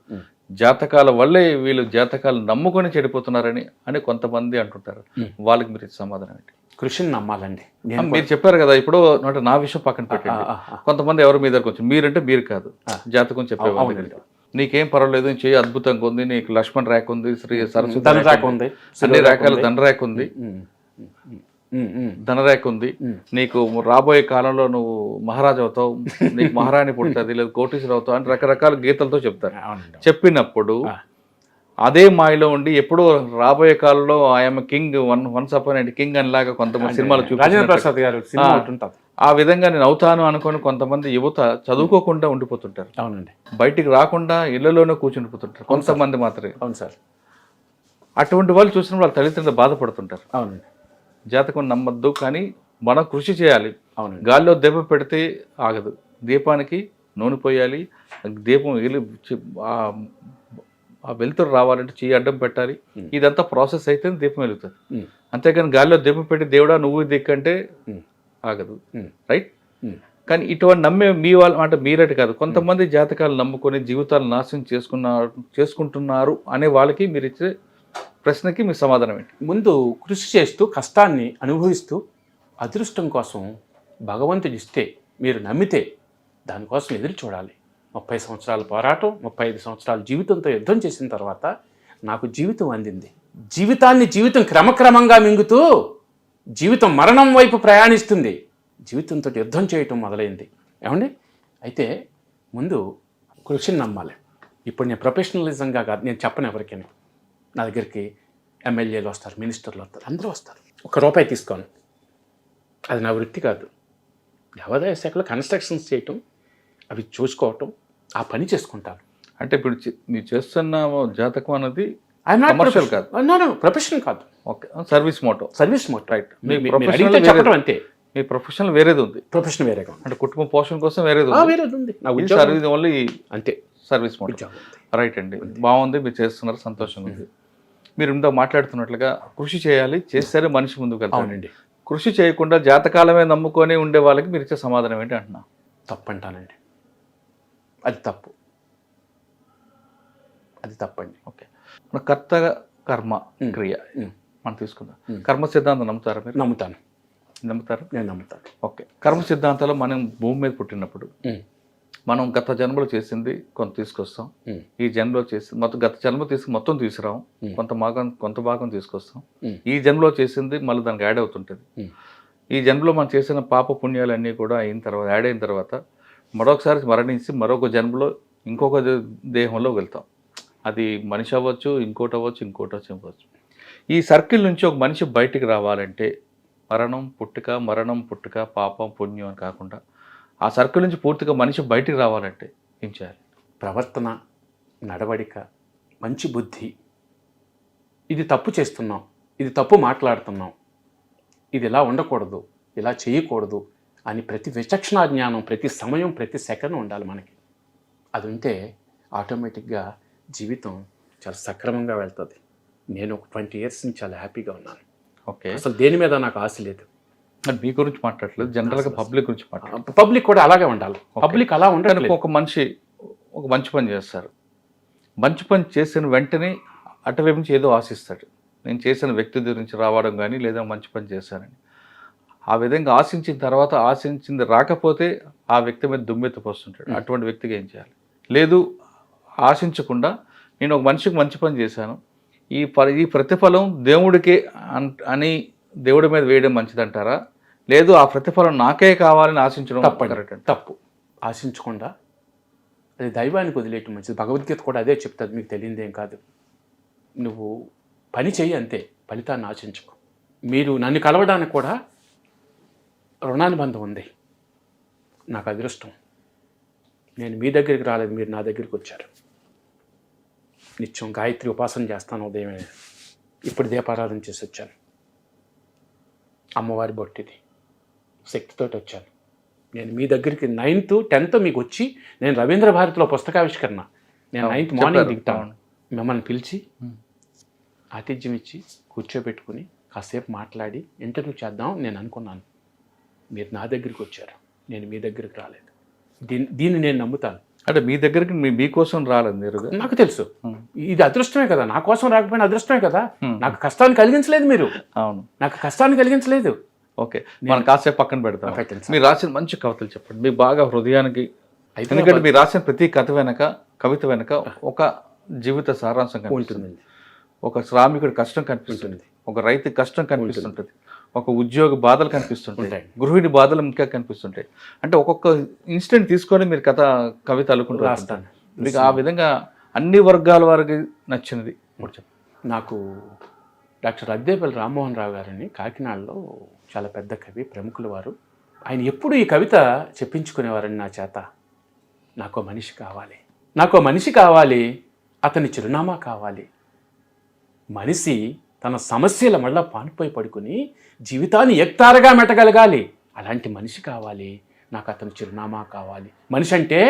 జాతకాల వల్లే వీళ్ళు జాతకాలు నమ్ముకొని చెడిపోతున్నారని కొంతమంది అంటుంటారు. వాళ్ళకి మీరు సమాధానం ఏంటి? కృషిని నమ్మాలండి. మీరు చెప్పారు కదా, ఇప్పుడు నా విషయం పక్కన పెట్టండి. కొంతమంది ఎవరు మీ దగ్గరకు వచ్చి మీరంటే మీరు కాదు, జాతకం చెప్పేవాళ్ళు, నీకేం పర్వాలేదు, చేయి అద్భుతంగా ఉంది, నీకు లక్ష్మణ్ రేఖ ఉంది, శ్రీ సరస్వతి రేఖ ఉంది, అన్ని రేఖలు ధనరేఖ ఉంది, ధనరేఖ ఉంది, నీకు రాబోయే కాలంలో నువ్వు మహారాజు అవుతావు, నీకు మహారాణి పుడుతుంది, లేదా కోటీశ్వరు అవుతావు అని రకరకాల గీతలతో చెప్తారు. చెప్పినప్పుడు అదే మాయలో ఉండి ఎప్పుడో రాబోయే కాలంలో I am king, once upon and king అనిలాగా కొంతమంది సినిమాలు చూపించారు. ఆ విధంగా నేను అవుతాను అనుకొని కొంతమంది యువత చదువుకోకుండా ఉండిపోతుంటారు. అవునండి. బయటికి రాకుండా ఇళ్లలోనే కూర్చుండిపోతుంటారు కొంతమంది మాత్రమే. అవును సార్. అటువంటి వాళ్ళు చూసిన వాళ్ళ తల్లిదండ్రులు బాధపడుతుంటారు. అవునండి. జాతకం నమ్మద్దు, కానీ మనం కృషి చేయాలి. అవును. గాల్లో దీపం పెడితే ఆగదు, దీపానికి నూనె పోయాలి, దీపం ఆ వెలుతురు రావాలంటే చెయ్యి అడ్డం పెట్టాలి. ఇదంతా ప్రాసెస్ అయితే దీపం వెలుగుతుంది. అంతేకాని గాల్లో దీపం పెట్టి దేవుడా నువ్వు దిక్కంటే ఆగదు. రైట్? కానీ ఇటువంటి నమ్మే మీ వాళ్ళు అంటే మీరటి కాదు, కొంతమంది జాతకాలు నమ్ముకొని జీవితాలు నాశనం చేసుకుంటున్నారు అనే వాళ్ళకి మీరు ఇచ్చే ప్రశ్నకి మీ సమాధానం ఏంటి? ముందు కృషి చేస్తూ కష్టాన్ని అనుభవిస్తూ అదృష్టం కోసం భగవంతుడు ఇస్తే మీరు నమ్మితే దానికోసం ఎదురు చూడాలి. 30 సంవత్సరాల పోరాటం, 35 సంవత్సరాల జీవితంతో యుద్ధం చేసిన తర్వాత నాకు జీవితం అందింది. జీవితం క్రమక్రమంగా మింగుతూ జీవితం మరణం వైపు ప్రయాణిస్తుంది. జీవితంతో యుద్ధం చేయటం మొదలైంది. ఏమండి? అయితే ముందు కృషిని నమ్మాలి. ఇప్పుడు నేను ప్రొఫెషనలిజంగా కాదు, నేను చెప్పను ఎవరికైనా. నా దగ్గరికి ఎమ్మెల్యేలు వస్తారు, మినిస్టర్లు వస్తారు, అందరూ వస్తారు. ₹1 తీసుకోను, అది నా వృత్తి కాదు. దేవాదాయ శాఖలో కన్స్ట్రక్షన్స్ చేయటం, అవి చూసుకోవటం, ఆ పని చేసుకుంటాను. అంటే ఇప్పుడు మీరు చేస్తున్న జాతకం అనేది కమర్షియల్ కాదు, ప్రొఫెషనల్ కాదు, ఓకే, సర్వీస్ మోటో. రైట్. చెప్పడం అంతే. మీ ప్రొఫెషనల్ వేరేది ఉంది, ప్రొఫెషన్ వేరేగా ఉంది, అంటే కుటుంబ పోషణ కోసం వేరేది ఉంది. సర్వీస్ ఓన్లీ అంతే, సర్వీస్ మోటో. రైట్ అండి, బాగుంది, మీరు చేస్తున్నారు, సంతోషంగా ఉంది. మీరు ఇందాక మాట్లాడుతున్నట్లుగా కృషి చేయాలి, చేస్తేనే మనిషి ముందుకు వెళ్తానండి. కృషి చేయకుండా జాతకాలమే నమ్ముకొని ఉండే వాళ్ళకి మీరు ఇచ్చే సమాధానం ఏంటి అంటున్నా? తప్పంటానండి, అది తప్పు, అది తప్పండి. ఓకే, మన కర్త కర్మ క్రియ మనం తీసుకుందాం. కర్మ సిద్ధాంతం నమ్ముతారా మీరు? నమ్ముతాను. నమ్ముతారు? నేను నమ్ముతాను. ఓకే, కర్మ సిద్ధాంతాలు మనం భూమి మీద పుట్టినప్పుడు మనం గత జన్మలో చేసింది కొంత తీసుకొస్తాం, ఈ జన్మలో చేసింది గత జన్మ మొత్తం తీసుకురాం, కొంత భాగం తీసుకొస్తాం, ఈ జన్మలో చేసింది మళ్ళీ దానికి యాడ్ అవుతుంటుంది. ఈ జన్మలో మనం చేసిన పాప పుణ్యాలన్నీ కూడా యాడ్ అయిన తర్వాత మరొకసారి మరణించి మరొక జన్మలో ఇంకొక దేహంలో వెళ్తాం. అది మనిషి అవ్వచ్చు, ఇంకోటి అవ్వచ్చు. ఈ సర్కిల్ నుంచి ఒక మనిషి బయటికి రావాలంటే మరణం పుట్టుక పాపం పుణ్యం అని కాకుండా ఆ సర్కిల్ నుంచి పూర్తిగా మనిషి బయటికి రావాలంటే ఏం చేయాలి? ప్రవర్తన, నడవడిక, మంచి బుద్ధి, ఇది తప్పు చేస్తున్నాం, ఇది తప్పు మాట్లాడుతున్నాం, ఇది ఇలా ఉండకూడదు, ఇలా చేయకూడదు అని ప్రతి విచక్షణా జ్ఞానం, ప్రతి సమయం, ప్రతి సెకండ్ ఉండాలి మనకి. అది ఉంటే ఆటోమేటిక్గా జీవితం చాలా సక్రమంగా వెళ్తుంది. నేను ఒక 20 years నుంచి చాలా హ్యాపీగా ఉన్నాను. ఓకే, అసలు దేని మీద నాకు ఆశ లేదు. మీ గురించి మాట్లాడలేదు, జనరల్గా పబ్లిక్ గురించి మాట్లాడలేదు. పబ్లిక్ కూడా అలాగే ఉండాలి. పబ్లిక్ అలా ఉండాలి. ఒక మనిషి ఒక మంచి పని చేస్తారు, మంచి పని చేసిన వెంటనే అటువైపు నుంచి ఏదో ఆశిస్తాడు, నేను చేసిన వ్యక్తి గురించి రావడం కానీ లేదా మంచి పని చేశానని. ఆ విధంగా ఆశించిన తర్వాత ఆశించింది రాకపోతే ఆ వ్యక్తి మీద దుమ్మెత్తిపోస్తుంటాడు. అటువంటి వ్యక్తికి ఏం చేయాలి? లేదు, ఆశించకుండా నేను ఒక మనిషికి మంచి పని చేశాను, ఈ ప్రతిఫలం దేవుడికే అని దేవుడి మీద వేయడం మంచిదంటారా, లేదు ఆ ప్రతిఫలం నాకే కావాలని ఆశించడం తప్పండి, తప్పు. ఆశించకుండా అది దైవానికి వదిలేయటం మంచిది. భగవద్గీత కూడా అదే చెప్తుంది, మీకు తెలియదేం కాదు. నువ్వు పని చెయ్యి అంతే, ఫలితాన్ని ఆశించుకో. మీరు నన్ను కలవడానికి కూడా రుణానుబంధం ఉంది. నాకు అదృష్టం, నేను మీ దగ్గరికి రాలేదు, మీరు నా దగ్గరికి వచ్చారు. నిత్యం గాయత్రి ఉపాసన చేస్తాను ఉదయమే. ఇప్పుడు దీపారాధన చేసి వచ్చాను. అమ్మవారి బొట్టిది శక్తితోటి వచ్చాను. నేను మీ దగ్గరికి 9th 10th మీకు వచ్చి, నేను రవీంద్ర భారతిలో పుస్తకావిష్కరణ, నేను 9th మార్నింగ్ దిగుతాను. మిమ్మల్ని పిలిచి ఆతిథ్యం ఇచ్చి కూర్చోబెట్టుకుని కాసేపు మాట్లాడి ఇంటర్వ్యూ చేద్దాం నేను అనుకున్నాను. మీరు నా దగ్గరికి వచ్చారు, నేను మీ దగ్గరికి రాలేదు. దీన్ని నేను నమ్ముతాను. అంటే మీ దగ్గరికి మీకోసం రాలేదు మీరు? నాకు తెలుసు, ఇది అదృష్టమే కదా. నా కోసం రాకపోయినా అదృష్టమే కదా. నాకు కష్టాన్ని కలిగించలేదు మీరు. అవును, నాకు కష్టాన్ని కలిగించలేదు. ఓకే, మనం కాసేపు పక్కన పెడతాం. మీరు రాసిన మంచి కవితలు చెప్పండి, మీకు బాగా హృదయానికి. ఎందుకంటే మీరు రాసిన ప్రతి కవిత వెనక ఒక జీవిత సారాంశం కనిపిస్తుంది. ఒక శ్రామికుడి కష్టం కనిపిస్తుంది, ఒక రైతు కష్టం కనిపిస్తుంటుంది, ఒక ఉద్యోగ బాధలు కనిపిస్తుంటాయి, గృహిణి బాధలు ఇంకా కనిపిస్తుంటాయి. అంటే ఒక్కొక్క ఇన్సిడెంట్ తీసుకొని మీరు కవిత అల్లుకుంటూ రాస్తాను. మీకు ఆ విధంగా అన్ని వర్గాల వారికి నచ్చినది నాకు డాక్టర్ అద్దేపల్లి రామ్మోహన్ రావు గారని కాకినాడలో చాలా పెద్ద కవి, ప్రముఖుల వారు. ఆయన ఎప్పుడు ఈ కవిత చెప్పించుకునేవారని నా చేత. నాకు మనిషి కావాలి, నాకు మనిషి కావాలి, అతని చిరునామా కావాలి. మనిషి తన సమస్యల మళ్ళా పానిపోయి పడుకుని జీవితాన్ని ఎక్తారగా మెట్టగలగాలి. అలాంటి మనిషి కావాలి, నాకు అతని చిరునామా కావాలి. మనిషి అంటే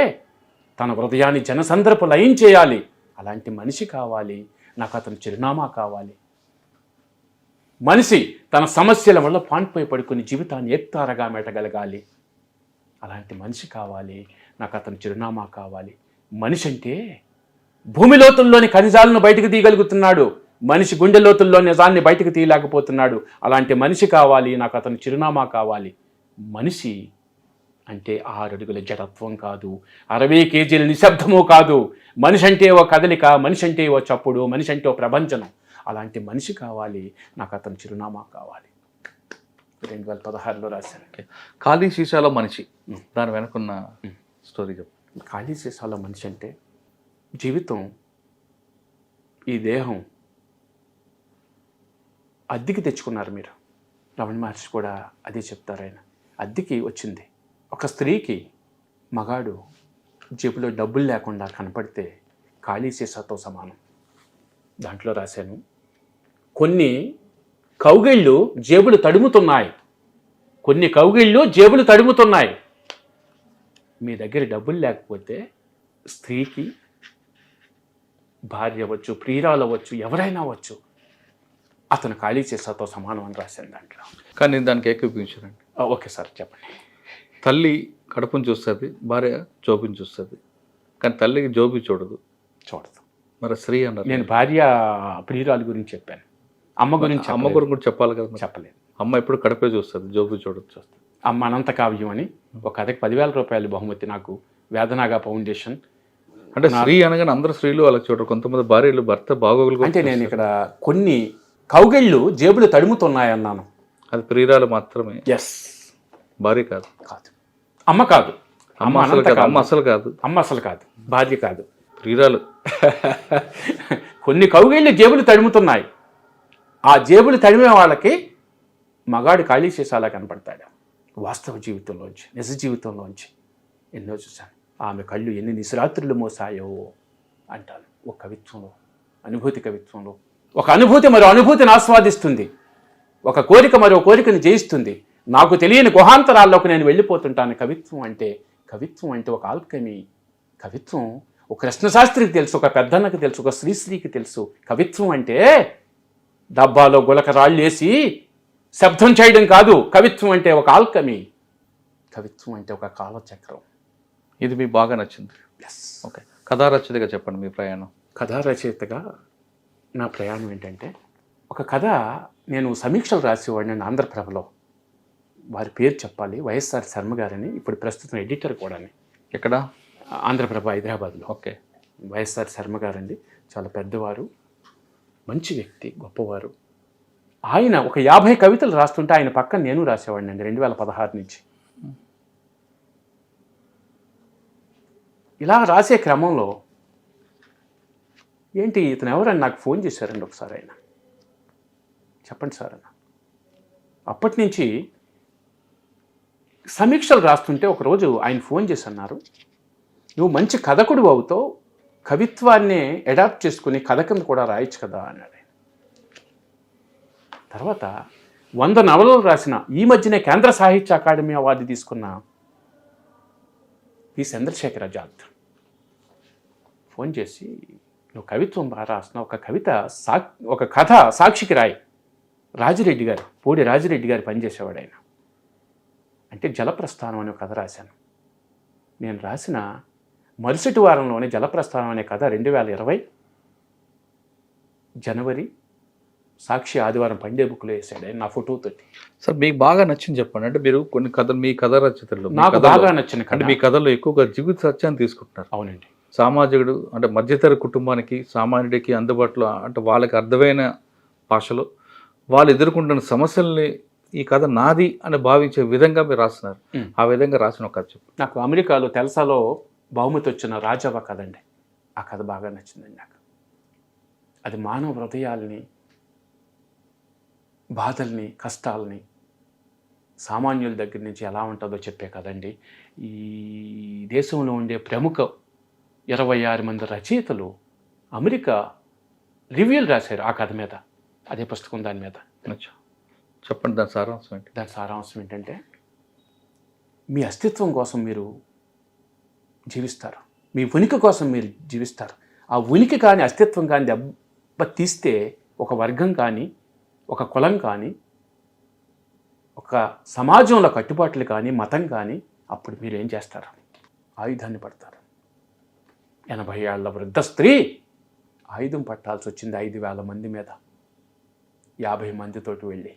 తన హృదయాన్ని జనసంద్రపు లయం చేయాలి. అలాంటి మనిషి కావాలి, నాకు అతని చిరునామా కావాలి. మనిషి తన సమస్యల వల్ల పానిపోయి పడుకుని జీవితాన్ని ఎక్తారగా మెట్టగలగాలి. అలాంటి మనిషి కావాలి, నాకు అతని చిరునామా కావాలి. మనిషి అంటే భూమి లోతుల్లోని ఖనిజాలను బయటకు తీయగలుగుతున్నాడు, మనిషి గుండె లోతుల్లో నిజాన్ని బయటకు తీయలేకపోతున్నాడు. అలాంటి మనిషి కావాలి, నాకు అతని చిరునామా కావాలి. మనిషి అంటే 6 అడుగుల జడత్వం కాదు, 60 కేజీల నిశ్శబ్దము కాదు. మనిషి అంటే ఓ కదలిక, మనిషి అంటే ఓ చప్పుడు, మనిషి అంటే ఓ ప్రభంజనం. అలాంటి మనిషి కావాలి, నాకు అతని చిరునామా కావాలి. 2016లో రాశాను. ఖాళీ సీసాలో మనిషి, దాని వెనుకున్న స్టోరీ చెప్పు. ఖాళీ సీసాలో మనిషి అంటే జీవితం, ఈ దేహం అద్దెకి తెచ్చుకున్నారు మీరు. రమణ మహర్షి కూడా అదే చెప్తారు. ఆయన అద్దెకి వచ్చింది. ఒక స్త్రీకి మగాడు జేబులో డబ్బులు లేకుండా కనపడితే ఖాళీ సీసాతో సమానం. దాంట్లో రాశాను, కొన్ని కౌగిళ్ళు జేబులు తడుముతున్నాయి, కొన్ని కౌగిళ్ళు జేబులు తడుముతున్నాయి. మీ దగ్గర డబ్బులు లేకపోతే స్త్రీకి, భార్య అవ్వచ్చు, ప్రియురాలు అవ్వచ్చు, ఎవరైనా అవ్వచ్చు, అతను ఖాళీ సీసాతో సమానం అని రాశాను దాంట్లో. కానీ నేను దానికి ఏకీపించానండి. ఓకే సార్, చెప్పండి. తల్లి కడుపుని చూస్తుంది, భార్య జోబిని చూస్తుంది, కానీ తల్లికి జోబి చూడదు. మరి స్త్రీ అన్నారు. నేను భార్య ప్రియురాలు గురించి చెప్పాను, అమ్మ గురించి. అమ్మ గురించి కూడా చెప్పాలి కదా. చెప్పలేదు. అమ్మ ఎప్పుడు కడుపే చూస్తుంది, జోబి చూడదు. అమ్మ అనంత కావ్యం అని ఒక కథకి 10,000 రూపాయలు బహుమతి నాకు వేదనాగా ఫౌండేషన్. అంటే స్త్రీ అనగానే అందరూ స్త్రీలు అలా చూడరు, కొంతమంది భార్యలు భర్త బాగోగులు. అంటే నేను ఇక్కడ కొన్ని కౌగిళ్ళు జేబులు తడుముతున్నాయన్నాను. అది ప్రియురాలు మాత్రమే. ఎస్, భార్య కాదు. కాదు, అమ్మ కాదు, అమ్మ అసలు కాదు, అమ్మ అసలు కాదు, అమ్మ అసలు కాదు, భార్య కాదు, ప్రియురాలు. కొన్ని కౌగిళ్ళు జేబులు తడుముతున్నాయి. ఆ జేబులు తడిమే వాళ్ళకి మగాడు ఖాళీ సీసాలా కనపడతాడు. వాస్తవ జీవితంలోంచి, నిజ జీవితంలోంచి ఎన్నో చూశాను. ఆమె కళ్ళు ఎన్ని నిశరాత్రులు మోసాయో అంటాను. ఒక కవిత్వంలో, అనుభూతి కవిత్వంలో, ఒక అనుభూతి మరో అనుభూతిని ఆస్వాదిస్తుంది, ఒక కోరిక మరో కోరికను జయిస్తుంది. నాకు తెలియని గుహాంతరాల్లోకి నేను వెళ్ళిపోతుంటాను. కవిత్వం అంటే ఒక ఆల్కమీ. కవిత్వం ఒక కృష్ణశాస్త్రికి తెలుసు, ఒక పెద్దన్నకి తెలుసు, ఒక శ్రీశ్రీకి తెలుసు. కవిత్వం అంటే డబ్బాలో గులక రాళ్ళు వేసి శబ్దం చేయడం కాదు. కవిత్వం అంటే ఒక ఆల్కమీ. కవిత్వం అంటే ఒక కాలచక్రం. ఇది మీకు బాగా నచ్చింది. ఎస్. ఓకే, కథా రచయితగా చెప్పండి మీ ప్రయాణం. కథా రచయితగా నా ప్రయాణం ఏంటంటే, ఒక కథ నేను సమీక్షలు రాసేవాడిని ఆంధ్రప్రభలో. వారి పేరు చెప్పాలి, వైఎస్ఆర్ శర్మ గారని, ఇప్పుడు ప్రస్తుతం ఎడిటర్ కూడా. ఎక్కడ? ఆంధ్రప్రభ, హైదరాబాద్లో. ఓకే. వైఎస్ఆర్ శర్మ గారండి, చాలా పెద్దవారు, మంచి వ్యక్తి, గొప్పవారు. ఆయన ఒక 50 కవితలు రాస్తుంటే ఆయన పక్కన నేను రాసేవాడిని అండి 2016 నుంచి. ఇలా రాసే క్రమంలో ఏంటి ఇతను ఎవరని నాకు ఫోన్ చేశారండి ఒకసారి. ఆయన చెప్పండి సార్ అన్న. అప్పటి నుంచి సమీక్షలు రాస్తుంటే ఒకరోజు ఆయన ఫోన్ చేసి అన్నారు, నువ్వు మంచి కథకుడు అవుతావు, కవిత్వాన్ని అడాప్ట్ చేసుకుని కథ కింద కూడా రాయొచ్చు కదా అన్నాడు. తర్వాత 100 నవలలు రాసిన, ఈ మధ్యనే కేంద్ర సాహిత్య అకాడమీ అవార్డు తీసుకున్న పి చంద్రశేఖర్ ఆజాద్ ఫోన్ చేసి, నువ్వు కవిత్వం బాగా రాస్తున్నావు, ఒక కథ సాక్షికి రాయి. రాజిరెడ్డి గారు, పూడి రాజిరెడ్డి గారు పనిచేసేవాడు ఆయన. అంటే జలప్రస్థానం అనే కథ రాశాను. నేను రాసిన మరుసటి వారంలోనే జలప్రస్థానం అనే కథ 2020 జనవరి సాక్షి ఆదివారం పండే బుక్లో వేసాడు ఆయన, నా ఫోటోతోటి. సార్ మీకు బాగా నచ్చింది చెప్పండి. అంటే మీరు కొన్ని కథలు, మీ కథ రచయితలు నాకు బాగా నచ్చిన కథ, అంటే మీ కథల్లో ఎక్కువగా జీవిత సత్యాన్ని తీసుకుంటున్నారు. అవునండి. సామాజికుడు అంటే మధ్యతర కుటుంబానికి, సామాన్యుడికి అందుబాటులో, అంటే వాళ్ళకి అర్థమైన భాషలో వాళ్ళు ఎదుర్కొంటున్న సమస్యల్ని ఈ కథ నాది అని భావించే విధంగా మీరు రాస్తున్నారు. ఆ విధంగా రాసిన ఒక కథ చెప్పు. నాకు అమెరికాలో తెల్సాలో బహుమతి వచ్చిన రాజావ కథ అండి. ఆ కథ బాగా నచ్చిందండి నాకు. అది మానవ హృదయాల్ని, బాధల్ని, కష్టాలని, సామాన్యుల దగ్గర నుంచి ఎలా ఉంటుందో చెప్పే కదండి. ఈ దేశంలో ఉండే ప్రముఖ 26 మంది రచయితలు అమెరికా రివ్యూలు రాశారు ఆ కథ మీద, అదే పుస్తకం దాని మీద. చెప్పండి దాని సారాంశం ఏంటి? దాని సారాంశం ఏంటంటే, మీ అస్తిత్వం కోసం మీరు జీవిస్తారు, మీ ఉనికి కోసం మీరు జీవిస్తారు. ఆ ఉనికి కానీ అస్తిత్వం కానీ దెబ్బ తీస్తే ఒక వర్గం కానీ, ఒక కులం కానీ, ఒక సమాజంలో కట్టుబాట్లు కానీ, మతం కానీ, అప్పుడు మీరు ఏం చేస్తారు? ఆయుధాన్ని పడతారు. 80 ఏళ్ల వృద్ధ స్త్రీ ఆయుధం పట్టాల్సి వచ్చింది 5,000 మంది మీద. 50 మందితోటి వెళ్ళి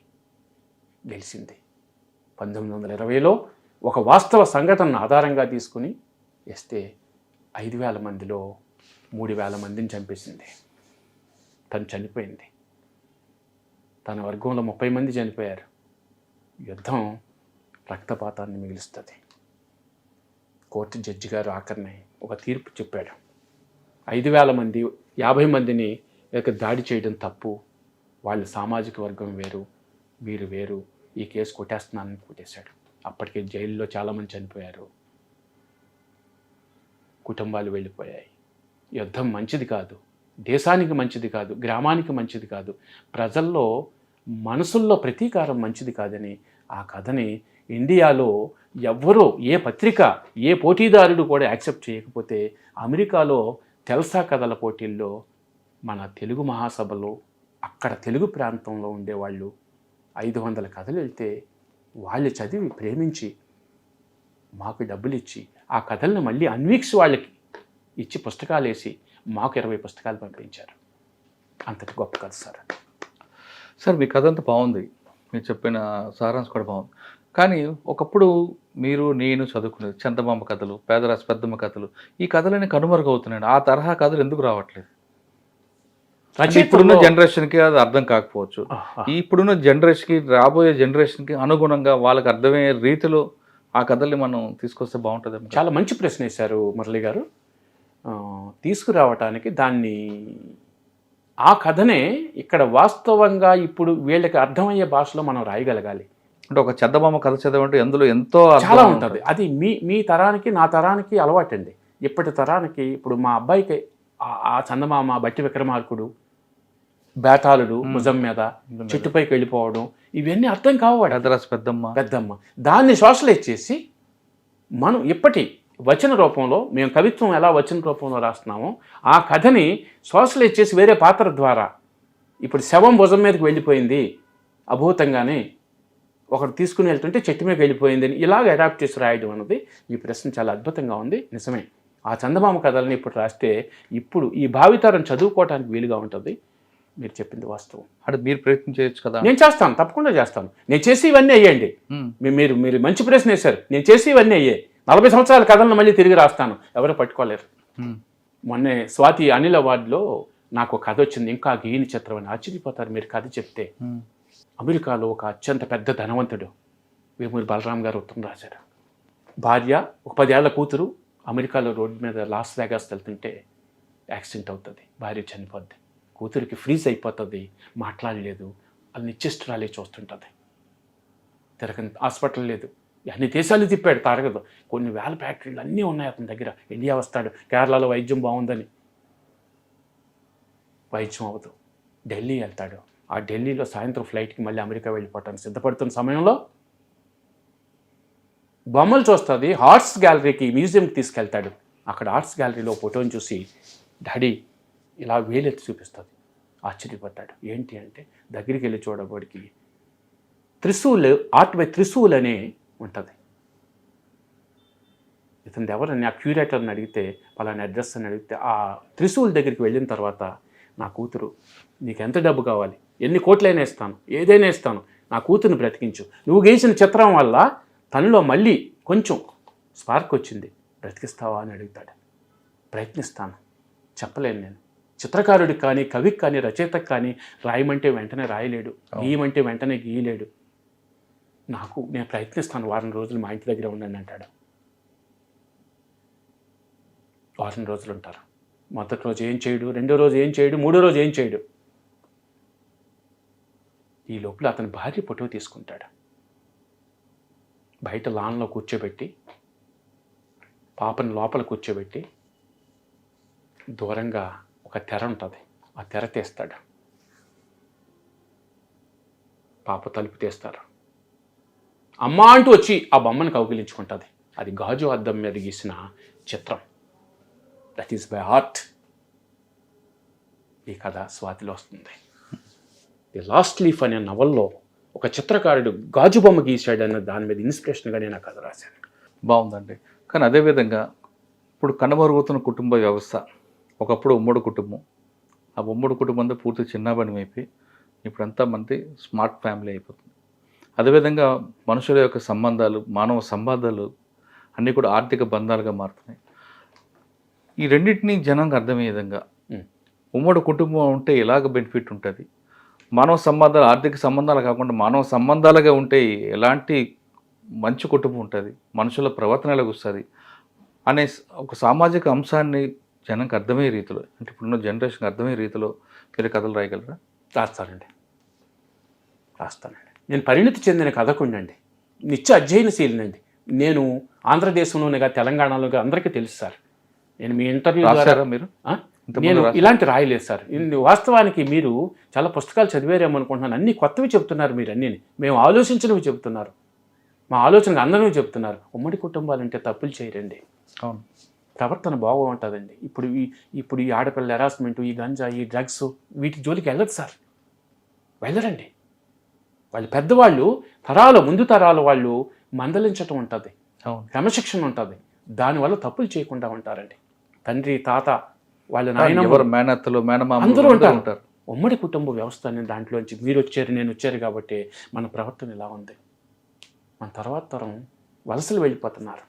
గెలిచింది. 1920లో ఒక వాస్తవ సంఘటనను ఆధారంగా తీసుకుని వేస్తే 5,000 మందిలో 3,000 మందిని చంపేసింది. తను చనిపోయింది. తన వర్గంలో 30 మంది చనిపోయారు. యుద్ధం రక్తపాతాన్ని మిగులుస్తుంది. కోర్టు జడ్జి గారు ఆఖరిని ఒక తీర్పు చెప్పాడు. 5,000 మంది 50 మందిని దాడి చేయడం తప్పు, వాళ్ళు సామాజిక వర్గం వేరు, మీరు వేరు, ఈ కేసు కొట్టేస్తున్నానని కొట్టేశాడు. అప్పటికే జైల్లో చాలామంది చనిపోయారు, కుటుంబాలు వెళ్ళిపోయాయి. యుద్ధం మంచిది కాదు, దేశానికి మంచిది కాదు, గ్రామానికి మంచిది కాదు, ప్రజల్లో మనసుల్లో ప్రతీకారం మంచిది కాదని ఆ కథని ఇండియాలో ఎవ్వరూ, ఏ పత్రిక, ఏ పోటీదారుడు కూడా యాక్సెప్ట్ చేయకపోతే, అమెరికాలో తెల్సా కథల పోటీల్లో మన తెలుగు మహాసభలో అక్కడ తెలుగు ప్రాంతంలో ఉండేవాళ్ళు 500 కథలు వెళ్తే వాళ్ళు చదివి ప్రేమించి మాకు డబ్బులు ఇచ్చి ఆ కథలను మళ్ళీ అన్వీక్స్ వాళ్ళకి ఇచ్చి పుస్తకాలు వేసి మాకు 20 పుస్తకాలు పంపించారు. అంతటి గొప్ప కథ సార్. సార్ మీ కథ అంతా బాగుంది, మీరు చెప్పిన సారాంశం కూడా బాగుంది. కానీ ఒకప్పుడు మీరు, నేను చదువుకునేది చందమామ కథలు, పేదరాశి పెద్దమ్మ కథలు, ఈ కథలన్నీ కనుమరుగవుతున్నాయి. ఆ తరహా కథలు ఎందుకు రావట్లేదు? ఇప్పుడున్న జనరేషన్కి అది అర్థం కాకపోవచ్చు. ఇప్పుడున్న జనరేషన్కి, రాబోయే జనరేషన్కి అనుగుణంగా వాళ్ళకి అర్థమయ్యే రీతిలో ఆ కథల్ని మనం తీసుకొస్తే బాగుంటుంది. చాలా మంచి ప్రశ్న వేశారు మురళి గారు. తీసుకురావటానికి దాన్ని, ఆ కథనే ఇక్కడ వాస్తవంగా ఇప్పుడు వీళ్ళకి అర్థమయ్యే భాషలో మనం రాయగలగాలి. అంటే ఒక చందమామ కథ చదవంటే అందులో ఎంతో చాలా ఉంటుంది. అది మీ తరానికి, నా తరానికి అలవాటండి. ఇప్పటి తరానికి, ఇప్పుడు మా అబ్బాయికి ఆ చందమామ, బట్టి విక్రమార్కుడు, బేతాళుడు భుజం మీద చెట్టుపైకి వెళ్ళిపోవడం, ఇవన్నీ అర్థం కావాలి. పేదరాశి పెద్దమ్మ దాన్ని సోషలైజ్ చేసి మనం ఇప్పటి వచన రూపంలో, మేము కవిత్వం ఎలా వచన రూపంలో రాస్తున్నామో ఆ కథని సోషలైజ్ చేసి వేరే పాత్ర ద్వారా, ఇప్పుడు శవం భుజం మీదకి వెళ్ళిపోయింది అభూతంగానే, ఒకటి తీసుకుని వెళ్తుంటే చెట్టు మీద వెళ్ళిపోయింది అని ఇలాగ అడాప్ట్ చేసి రాయడం అన్నది ఈ ప్రశ్న చాలా అద్భుతంగా ఉంది. నిజమే, ఆ చందమామ కథలని ఇప్పుడు రాస్తే ఇప్పుడు ఈ భావితరం చదువుకోవటానికి వీలుగా ఉంటుంది. మీరు చెప్పింది వాస్తవం. అంటే మీరు ప్రయత్నం చేయొచ్చు కదా. నేను చేస్తాను, తప్పకుండా చేస్తాను. నేను చేసి ఇవన్నీ అయ్యండి. మీరు మంచి ప్రశ్న వేశారు. నేను చేసి ఇవన్నీ అయ్యాయి. 40 సంవత్సరాల కథలను మళ్ళీ తిరిగి రాస్తాను, ఎవరు పట్టుకోలేరు. మొన్నే స్వాతి అనిల్ అవార్డులో నాకు కథ వచ్చింది, ఇంకా గీని చిత్రం అని. ఆశ్చర్యపోతారు మీరు కథ చెప్తే. అమెరికాలో ఒక అత్యంత పెద్ద ధనవంతుడు వేమూరి బలరాం గారు ఉత్తరం రాశారు. భార్య, ఒక 10 ఏళ్ల కూతురు అమెరికాలో రోడ్డు మీద లాస్ వేగాస్ వెళ్తుంటే యాక్సిడెంట్ అవుతుంది, భార్య చనిపోద్ది, కూతురికి ఫ్రీజ్ అయిపోతుంది, మాట్లాడలేదు, అది నిశ్చేష్టురాలే చూస్తుంటుంది, తిరగని హాస్పిటల్ లేదు, అన్ని దేశాలు తిప్పాడు తారగదు, కొన్ని వేల ఫ్యాక్టరీలు అన్నీ ఉన్నాయి అతని దగ్గర. ఇండియా వస్తాడు, కేరళలో వైద్యం బాగుందని, వైద్యం అవ్వదు, ఢిల్లీ వెళ్తాడు. ఆ ఢిల్లీలో సాయంత్రం ఫ్లైట్కి మళ్ళీ అమెరికా వెళ్ళిపోవటానికి సిద్ధపడుతున్న సమయంలో బొమ్మలు చూస్తుంది, ఆర్ట్స్ గ్యాలరీకి, మ్యూజియంకి తీసుకెళ్తాడు. అక్కడ ఆర్ట్స్ గ్యాలరీలో ఫోటోని చూసి డాడీ ఇలా వేలెత్తి చూపిస్తుంది. ఆశ్చర్యపడ్డాడు. ఏంటి అంటే దగ్గరికి వెళ్ళి చూడబడికి త్రిశూల్, ఆర్ట్ బై త్రిశూల్ అనే ఉంటుంది. ఇతను ఎవరని ఆ క్యూరేటర్ని అడిగితే, పలానా అడ్రస్ అని అడిగితే, ఆ త్రిశూల్ దగ్గరికి వెళ్ళిన తర్వాత, నా కూతురు, నీకు ఎంత డబ్బు కావాలి, ఎన్ని కోట్లైనా ఇస్తాను, ఏదైనా ఇస్తాను, నా కూతురుని బ్రతికించు, నువ్వు గీసిన చిత్రం వల్ల తనలో మళ్ళీ కొంచెం స్పార్క్ వచ్చింది, బ్రతికిస్తావా అని అడుగుతాడు. ప్రయత్నిస్తాను, చెప్పలేను నేను. చిత్రకారుడికి కానీ, కవికి కానీ, రచయితకు కానీ రాయమంటే వెంటనే రాయలేడు, గీయమంటే వెంటనే గీయలేడు. నేను ప్రయత్నిస్తాను, వారం రోజులు మా ఇంటి దగ్గర ఉండండి అంటాడు. వారం రోజులు ఉంటారు. మొదటి రోజు ఏం చేయడు, రెండో రోజు ఏం చేయడు, మూడో రోజు ఏం చేయడు. ఈ లోపల అతని భార్య ఫోటో తీసుకుంటాడు. బయట లాన్లో కూర్చోబెట్టి, పాపని లోపల కూర్చోబెట్టి, దూరంగా ఒక తెర ఉంటుంది, ఆ తెర తీస్తాడు. పాప తలుపు తీస్తారు. అమ్మ అంటూ వచ్చి ఆ బొమ్మను కౌగిలించుకుంటుంది. అది గాజు అద్దం మీద గీసిన చిత్రం. That is by art. ఈ కథ స్వాతిలో వస్తుంది. ది లాస్ట్ లీఫ్ అనే నవల్లో ఒక చిత్రకారుడు గాజు బొమ్మ గీశాడన్న దాని మీద ఇన్స్పిరేషన్గా నేను ఆ కథ రాశాను. బాగుందండి. కానీ అదేవిధంగా ఇప్పుడు కనుమరుగుతున్న కుటుంబ వ్యవస్థ, ఒకప్పుడు ఉమ్మడి కుటుంబం, ఆ ఉమ్మడి కుటుంబంతో పూర్తి చిన్నాభారం అయిపోయి ఇప్పుడంతా మంది స్మార్ట్ ఫ్యామిలీ అయిపోతుంది. అదేవిధంగా మనుషుల యొక్క సంబంధాలు, మానవ సంబంధాలు అన్నీ కూడా ఆర్థిక బంధాలుగా మారుతున్నాయి. ఈ రెండింటినీ జనానికి అర్థమయ్యే విధంగా ఉమ్మడి కుటుంబం ఉంటే ఎలాగ బెనిఫిట్ ఉంటుంది, మానవ సంబంధాలు ఆర్థిక సంబంధాలు కాకుండా మానవ సంబంధాలుగా ఉంటే ఎలాంటి మంచి కుటుంబం ఉంటుంది, మనుషుల ప్రవర్తన ఎలాగ వస్తుంది అనే ఒక సామాజిక అంశాన్ని జనానికి అర్థమయ్యే రీతిలో, అంటే ఇప్పుడున్న జనరేషన్కి అర్థమయ్యే రీతిలో మీరు కథలు రాయగలరా? రాస్తానండి. నేను పరిణితి చెందిన కథకుండండి, నిత్య అధ్యయనశీలినండి. నేను ఆంధ్రదేశంలోనే కాదు, తెలంగాణలో అందరికీ తెలుసు సార్. నేను మీ ఇంటర్వ్యూ ద్వారా మీరు నేను ఇలాంటి రాయలేదు సార్. వాస్తవానికి మీరు చాలా పుస్తకాలు చదివారేమనుకుంటున్నాను. అన్నీ కొత్తవి చెప్తున్నారు మీరు, అన్నీ మేము ఆలోచించినవి చెప్తున్నారు, మా ఆలోచనకు అందరివి చెప్తున్నారు. ఉమ్మడి కుటుంబాలంటే తప్పులు చేయరండి, అవును, ప్రవర్తన బాగుంటుందండి. ఇప్పుడు ఈ ఆడపిల్ల హెరాస్మెంట్, ఈ గంజా, ఈ డ్రగ్స్, వీటి జోలికి వెళ్ళదు సార్, వెళ్ళరండి. వాళ్ళు పెద్దవాళ్ళు, ముందు తరాల వాళ్ళు మందలించటం ఉంటుంది, క్రమశిక్షణ ఉంటుంది, దానివల్ల తప్పులు చేయకుండా ఉంటారండి. తండ్రి, తాత, వాళ్ళ నాయనమ్మ అందరూ ఉంటారు. ఉమ్మడి కుటుంబ వ్యవస్థ అనే దాంట్లోంచి మీరు వచ్చారు, నేను వచ్చారు కాబట్టి మన ప్రవర్తన ఇలా ఉంది. మన తర్వాత తరం వలసలు వెళ్ళిపోతున్నారు.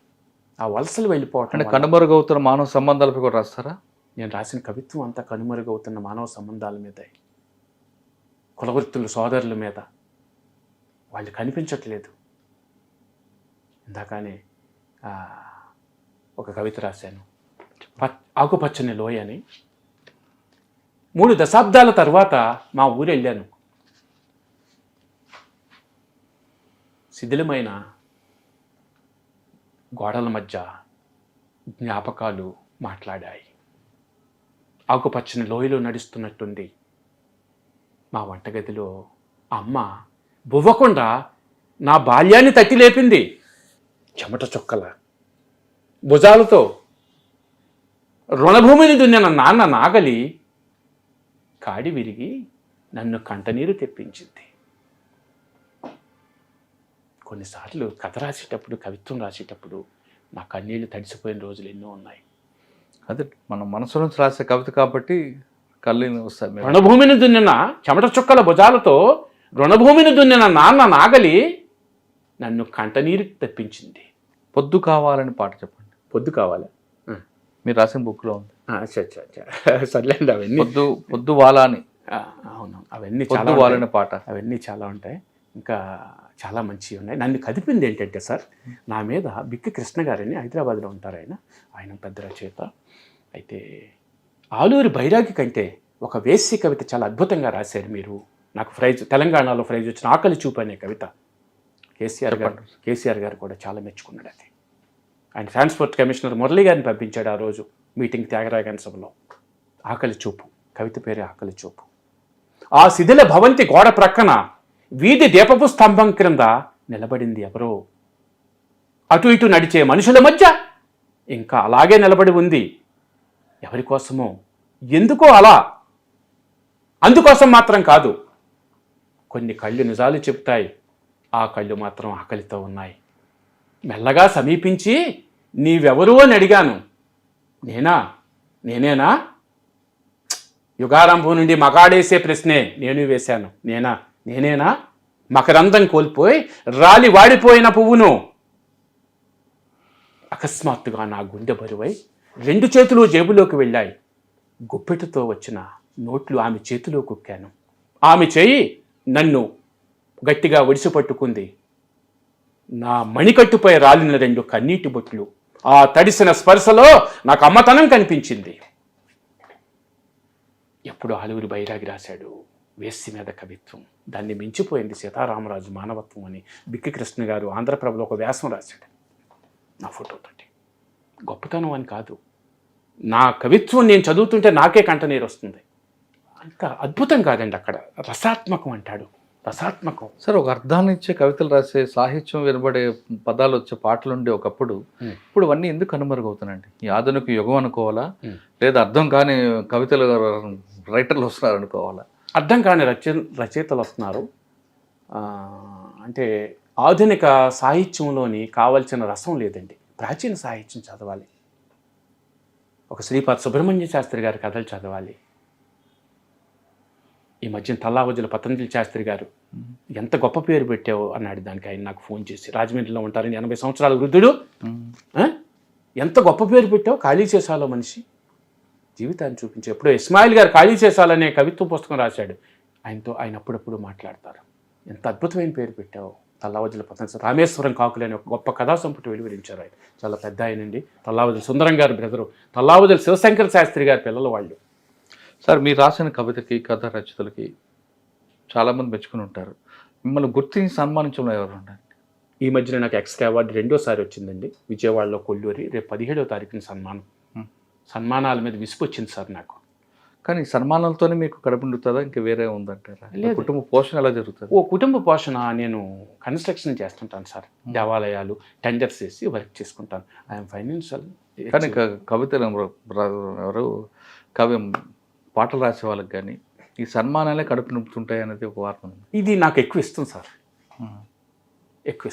ఆ వలసలు వెళ్ళిపోవటం కనుమరుగవుతున్న మానవ సంబంధాలపై కూడా రాస్తారా? నేను రాసిన కవిత్వం అంతా కనుమరుగవుతున్న మానవ సంబంధాల మీద, కులవృత్తుల సోదరుల మీద. వాళ్ళు కనిపించట్లేదు. ఇందాకనే ఒక కవిత రాశాను, ఆకుపచ్చని లోయ అని. 3 దశాబ్దాల తర్వాత మా ఊరు వెళ్ళాను. శిథిలమైన గోడల మధ్య జ్ఞాపకాలు మాట్లాడాయి. ఆకుపచ్చని లోయలో నడుస్తున్నట్టుంది. మా వంటగదిలో అమ్మ బువ్వకుండా నా బాల్యాన్ని తట్టి లేపింది. చెమట చుక్కల భుజాలతో రుణభూమిని దున్నిన నాన్న నాగలి కాడి విరిగి నన్ను కంటనీరు తెప్పించింది. కొన్నిసార్లు కథ రాసేటప్పుడు, కవిత్వం రాసేటప్పుడు నా కన్నీళ్లు తడిసిపోయిన రోజులు ఎన్నో ఉన్నాయి. అదే మన మనసు నుంచి రాసే కవిత కాబట్టి కళ్ళు వస్తాయి. రుణభూమిని దున్నిన చెమట చుక్కల భుజాలతో రుణభూమిని దున్నిన నాన్న నాగలి నన్ను కంటనీరు తెప్పించింది. పొద్దు కావాలని పాట చెప్పండి. పొద్దు కావాలి, మీరు రాసిన బుక్లో ఉంది. సర్లేండి. అవన్నీ పొద్దు వాలా అని అవును, అవన్నీ పొద్దు చాలా వాలిన పాట. అవన్నీ చాలా ఉంటాయి. ఇంకా చాలా మంచివి ఉన్నాయి. నన్ను కదిపింది ఏంటంటే సార్, నా మీద బిక్కి కృష్ణ గారని హైదరాబాద్లో ఉంటారు. ఆయన పెద్ద రచయిత. అయితే ఆలూరి బైరాగి కంటే ఒక వేశ్య కవిత చాలా అద్భుతంగా రాశారు మీరు. నాకు తెలంగాణలో ప్రైజ్ వచ్చిన ఆకలి చూపు అనే కవిత కేసీఆర్ గారు కూడా చాలా మెచ్చుకున్నాడు. అది ఆయన ట్రాన్స్పోర్ట్ కమిషనర్ మురళీ గారిని పంపించాడు ఆ రోజు మీటింగ్ త్యాగరాయగారి సభలో. ఆకలి చూపు కవిత పేరే ఆకలి చూపు. ఆ శిథిల భవంతి గోడ ప్రక్కన వీధి దీపపు స్తంభం క్రింద నిలబడింది ఎవరో. అటు ఇటు నడిచే మనుషుల మధ్య ఇంకా అలాగే నిలబడి ఉంది. ఎవరి కోసమో, ఎందుకో అలా. అందుకోసం మాత్రం కాదు. కొన్ని కళ్ళు నిజాలు చెప్తాయి, ఆ కళ్ళు మాత్రం ఆకలితో ఉన్నాయి. మెల్లగా సమీపించి నీవెవరు అని అడిగాను. నేనేనా? యుగారంభం నుండి మగాడేసే ప్రశ్నే నేను వేశాను. నేనేనా? మకరందం కోల్పోయి రాలి వాడిపోయిన పువ్వును. అకస్మాత్తుగా నా గుండె బరువై 2 చేతులు జేబులోకి వెళ్ళాయి. గుప్పెటతో వచ్చిన నోట్లు ఆమె చేతిలో కుక్కాను. ఆమె చేయి నన్ను గట్టిగా ఒడిసి పట్టుకుంది. నా మణికట్టుపై రాలిన 2 కన్నీటి బొట్లు. ఆ తడిసిన స్పర్శలో నాకు అమ్మతనం కనిపించింది. ఎప్పుడు ఆలూరి బైరాగి రాశాడు వేశ్య మీద కవిత్వం. దాన్ని మించిపోయింది సీతారామరాజు మానవత్వం అని బిక్కి కృష్ణ గారు ఆంధ్రప్రభలో ఒక వ్యాసం రాశాడు నా ఫోటోతోటి. గొప్పతనం అని కాదు, నా కవిత్వం నేను చదువుతుంటే నాకే కంటనీరు వస్తుంది. అంత అద్భుతం కాదండి, అక్కడ రసాత్మకం అంటాడు. రసాత్మకం సార్. ఒక అర్థాన్ని ఇచ్చే కవితలు రాసే, సాహిత్యం వినబడే పదాలు వచ్చే పాటలు ఉండే ఒకప్పుడు, ఇప్పుడు అవన్నీ ఎందుకు కనుమరుగవుతున్నాయండి? ఈ ఆధునిక యుగం అనుకోవాలా, లేదా అర్థం కాని కవితలు రైటర్లు వస్తున్నారు అనుకోవాలా? అర్థం కాని రచయితలు వస్తున్నారు. అంటే ఆధునిక సాహిత్యంలోని కావలసిన రసం లేదండి. ప్రాచీన సాహిత్యం చదవాలి. ఒక శ్రీపాద సుబ్రహ్మణ్య శాస్త్రి గారి కథలు చదవాలి. ఈ మధ్యన తల్లావజుల పతంజలి శాస్త్రి గారు ఎంత గొప్ప పేరు పెట్టావు అన్నాడు. దానికి ఆయన నాకు ఫోన్ చేసి, రాజమండ్రిలో ఉంటారని 80 సంవత్సరాల వృద్ధుడు, ఎంత గొప్ప పేరు పెట్టావు, ఖాళీ చేసాలో మనిషి జీవితాన్ని చూపించి. ఎప్పుడో ఇస్మాయిల్ గారు ఖాళీ చేసాలనే కవిత్వ పుస్తకం రాశాడు. ఆయన అప్పుడప్పుడు మాట్లాడతారు. ఎంత అద్భుతమైన పేరు పెట్టావు తల్లావజుల పతంజలి. రామేశ్వరం కాకులు అనే ఒక గొప్ప కథా సంపుటి వెలువరించారు. ఆయన చాలా పెద్ద ఆయనండి. తల్లావజుల సుందరం గారు బ్రదరు, తల్లావజుల శివశంకర శాస్త్రి గారి పిల్లలు వాళ్ళు. సార్, మీరు రాసిన కవితకి, కథ రచయితలకి చాలామంది మెచ్చుకుని ఉంటారు. మిమ్మల్ని గుర్తించి సన్మానించడంలో ఎవరు ఉండండి? ఈ మధ్యన నాకు ఎక్స్ట్రా అవార్డు 2వ వచ్చిందండి, విజయవాడలో కొల్లూరి. రేపు 17వ తారీఖున సన్మానం. సన్మానాల మీద విసుకొచ్చింది సార్ నాకు. కానీ సన్మానాలతోనే మీకు కడుపు నిండుతుందా, ఇంకా వేరే ఉందంటారా? కుటుంబ పోషణ ఎలా జరుగుతుంది? కుటుంబ పోషణ నేను కన్స్ట్రక్షన్ చేస్తుంటాను సార్. దేవాలయాలు టెండర్స్ చేసి వర్క్ చేసుకుంటాను. I'm financial. కానీ కవితలు ఎవరు పాటలు రాసే వాళ్ళకి కానీ ఈ సన్మానాలే కడుపు నింపుతుంటాయి అనేది ఒక వార్త ఉంది. ఇది నాకు ఎక్కువ ఇష్టం సార్. ఎక్కువ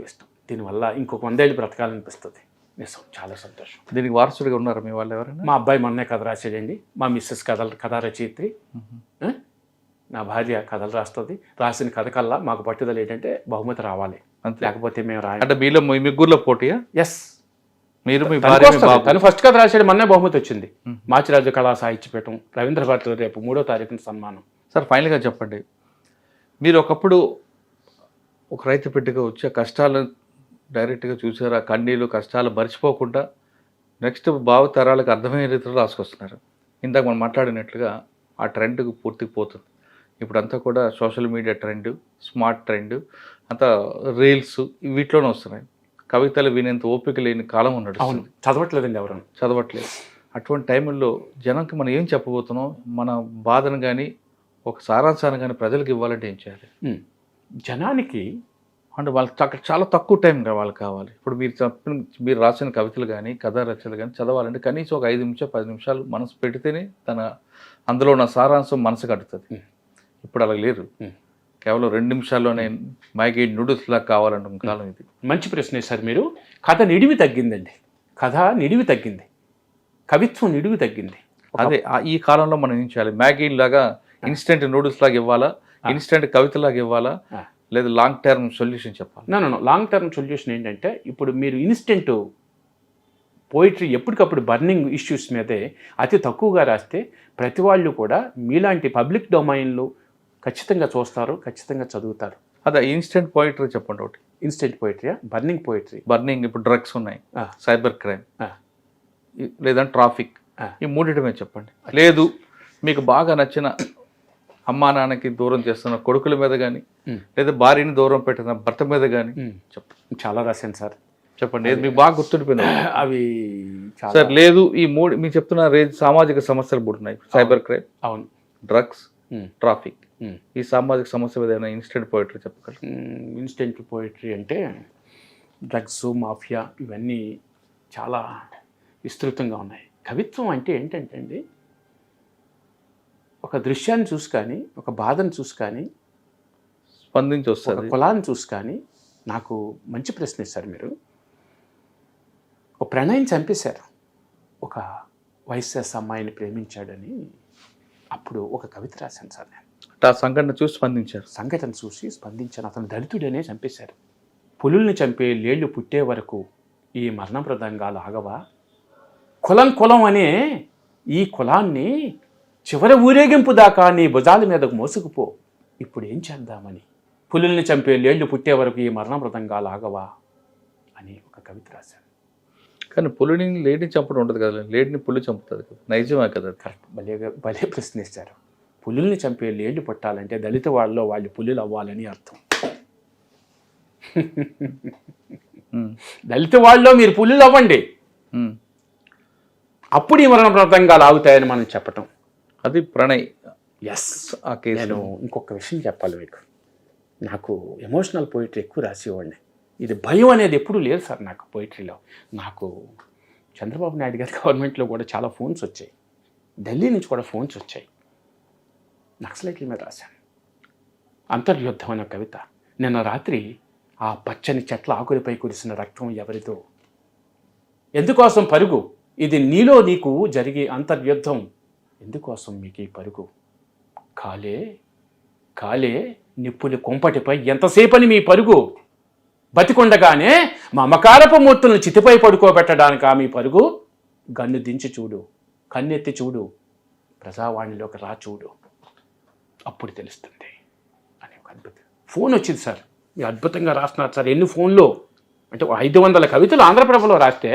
ఇష్టం. దీనివల్ల ఇంకొక 100 ఏళ్ళు బ్రతకాలనిపిస్తుంది. నిజం, చాలా సంతోషం. దీనికి వారసుడిగా ఉన్నారు మీ వాళ్ళు ఎవరైనా? మా అబ్బాయి మొన్నే కథ రాసాడండి. మా మిస్సెస్ కథా రచయిత్రి. నా భార్య కథలు రాస్తుంది. రాసిన కథ కల్లా మాకు పట్టుదల ఏంటంటే బహుమతి రావాలి, లేకపోతే మేము అంటే మీలో మీ ముగ్గురులో పోటీయా? ఎస్. మీరు మీ భార్య తను ఫస్ట్ కథ రాశాడు, మొన్నే బహుమతి వచ్చింది. మాచిరాజు కళా సాహిత్యపీఠం రవీంద్ర భారతి రేపు 3వ తారీఖున సన్మానం. సార్, ఫైనల్గా చెప్పండి, మీరు ఒకప్పుడు ఒక రైతు బిడ్డగా వచ్చి ఆ కష్టాలు డైరెక్ట్గా చూసారు. ఆ కన్నీళ్ళు కష్టాలు మర్చిపోకుండా నెక్స్ట్ భావితరాలకు అర్థమయ్యే రీతిలో రాసుకొస్తున్నారు. ఇందాక మనం మాట్లాడినట్లుగా ఆ ట్రెండ్కి పూర్తికి పోతుంది. ఇప్పుడంతా కూడా social media trend, smart trend, అంతా రీల్స్ వీటిలోనే వస్తున్నాయి. కవితలు వినేంత ఓపిక లేని కాలం ఉన్నాడు. చదవట్లేదండి, ఎవరు చదవట్లేదు. అటువంటి టైంలో జనంకి మనం ఏం చెప్పబోతున్నాం, మన బాధను కానీ ఒక సారాంశాన్ని కానీ ప్రజలకు ఇవ్వాలంటే ఏం చేయాలి? జనానికి అంటే వాళ్ళకి చాలా తక్కువ టైం వాళ్ళకి కావాలి. ఇప్పుడు మీరు రాసిన కవితలు కానీ కథా రచనలు కానీ చదవాలంటే కనీసం ఒక 5 నిమిషాలు 10 నిమిషాలు మనసు పెడితేనే అందులో ఉన్న సారాంశం మనసు కడుతుంది. ఇప్పుడు అలా లేరు. కేవలం 2 నిమిషాల్లోనే మైకి నూడిల్స్ లాగా కావాలంటున్న కాలం ఇది. మంచి ప్రశ్న సార్. మీరు కథ నిడివి తగ్గిందండి. కథ నిడివి తగ్గింది, కవిత్వం నిడివి తగ్గింది. అదే ఈ కాలంలో మనం ఏం చేయాలి? మ్యాగీ లాగా ఇన్స్టెంట్ నూడిల్స్ లాగా ఇవ్వాలా, ఇన్స్టెంట్ కవితలాగా ఇవ్వాలా, లేదా లాంగ్ టర్మ్ సొల్యూషన్ చెప్పాలి? లాంగ్ టర్మ్ సొల్యూషన్ ఏంటంటే, ఇప్పుడు మీరు ఇన్స్టెంట్ పోయిటరీ ఎప్పటికప్పుడు బర్నింగ్ ఇష్యూస్ మీదే అతి తక్కువగా రాస్తే ప్రతి వాళ్ళు కూడా మీలాంటి పబ్లిక్ డొమైన్లు ఖచ్చితంగా చూస్తారు, ఖచ్చితంగా చదువుతారు. అదే ఇన్స్టెంట్ పోయిటరీ చెప్పండి ఒకటి. ఇన్స్టెంట్ పోయిటరీయా? Burning poetry. బర్నింగ్ ఇప్పుడు డ్రగ్స్ ఉన్నాయి, సైబర్ క్రైమ్, లేదా ట్రాఫిక్, ఈ మూడింటి మీద చెప్పండి. లేదు మీకు బాగా నచ్చిన అమ్మా నాన్నకి దూరం చేస్తున్న కొడుకుల మీద కానీ, లేదా భార్యని దూరం పెట్టిన భర్త మీద కానీ చెప్పండి. చాలా రాశాను సార్, చెప్పండి. ఏది మీకు బాగా గుర్తుండిపోయింది? అవి సార్ లేదు ఈ మూడు మీకు చెప్తున్న సామాజిక సమస్యలు పుడుతున్నాయి. సైబర్ క్రైమ్, అవును, డ్రగ్స్, ట్రాఫిక్, ఈ సామాజిక సమస్య మీద ఏమైనా ఇన్స్టెంట్ పోయిటరీ చెప్పగలరు? ఇన్స్టెంట్ పోయిటరీ అంటే డ్రగ్స్, మాఫియా ఇవన్నీ చాలా విస్తృతంగా ఉన్నాయి. కవిత్వం అంటే ఏంటంటే అండి, ఒక దృశ్యాన్ని చూసి కానీ, ఒక బాధను చూసి కానీ, స్పందించి వస్తుంది, ఒక కులాన్ని చూసి కానీ. నాకు మంచి ప్రశ్న ఇస్తారు మీరు. ఒక ప్రణయం చంపేశారు, ఒక వయస్సు అమ్మాయిని ప్రేమించాడని అప్పుడు ఒక కవిత రాశాను సార్ నేను. ఆ సంఘటన చూసి స్పందించారు? సంఘటన చూసి స్పందించాను. అతను దళితుడనే చంపేశారు. పులుల్ని చంపే లేళ్ళు పుట్టే వరకు ఈ మరణ మృదంగాలు ఆగవా? కులం అనే ఈ కులాన్ని చివరి ఊరేగింపు దాకా నీ భుజాల మీదకు మోసుకుపో. ఇప్పుడు ఏం చేద్దామని పులుల్ని చంపే లేళ్ళు పుట్టే వరకు ఈ మరణ మృదంగాలు ఆగవా అని ఒక కవిత రాశాను. కానీ పులిని లేడిని చంపడం ఉండదు కదా, లేడిని పులి చంపుతుంది కదా, నైజమే కదా? కరెక్ట్, భలే ప్రశ్నిస్తారు. పులుల్ని చంపే లేళ్ళు పుట్టాలంటే దళిత వాళ్ళలో వాళ్ళు పులులు అవ్వాలని అర్థం. దళిత వాళ్ళలో మీరు పులులు అవ్వండి, అప్పుడు ఈ మరణ వ్రతంగా ఆగుతాయని మనం చెప్పటం. అది ప్రణయ్. ఎస్. ఆ కేసు. నేను ఇంకొక విషయం చెప్పాలి మీకు. నాకు ఎమోషనల్ పోయిటరీ ఎక్కువ రాసేవాడిని. ఇది భయం అనేది ఎప్పుడూ లేదు సార్ నాకు పోయిటరీలో. నాకు చంద్రబాబు నాయుడు గారి గవర్నమెంట్లో కూడా చాలా ఫోన్స్ వచ్చాయి, ఢిల్లీ నుంచి కూడా ఫోన్స్ వచ్చాయి. నక్సలైట్ల మీద రాశాను. అంతర్యుద్ధం అనే కవిత. నిన్న రాత్రి ఆ పచ్చని చెట్ల ఆకులపై కురిసిన రక్తం ఎవరిదో, ఎందుకోసం పరుగు, ఇది నీలో నీకు జరిగే అంతర్యుద్ధం, ఎందుకోసం మీకు ఈ పరుగు, కాలే కాలే నిప్పులు కొంపటిపై ఎంతసేపని మీ పరుగు, బతికొండగానే మా మమకారపు మూర్తులను చితిపై పడుకోబెట్టడానికా మీ పరుగు, గన్ను దించి చూడు, కన్నెత్తి చూడు, ప్రజావాణిలోకి రా చూడు, అప్పుడు తెలుస్తుంది అని ఒక అద్భుతం ఫోన్ వచ్చింది సార్. మీరు అద్భుతంగా రాస్తున్నారు సార్. ఎన్ని ఫోన్లు అంటే 500 కవితలు ఆంధ్రప్రభలో రాస్తే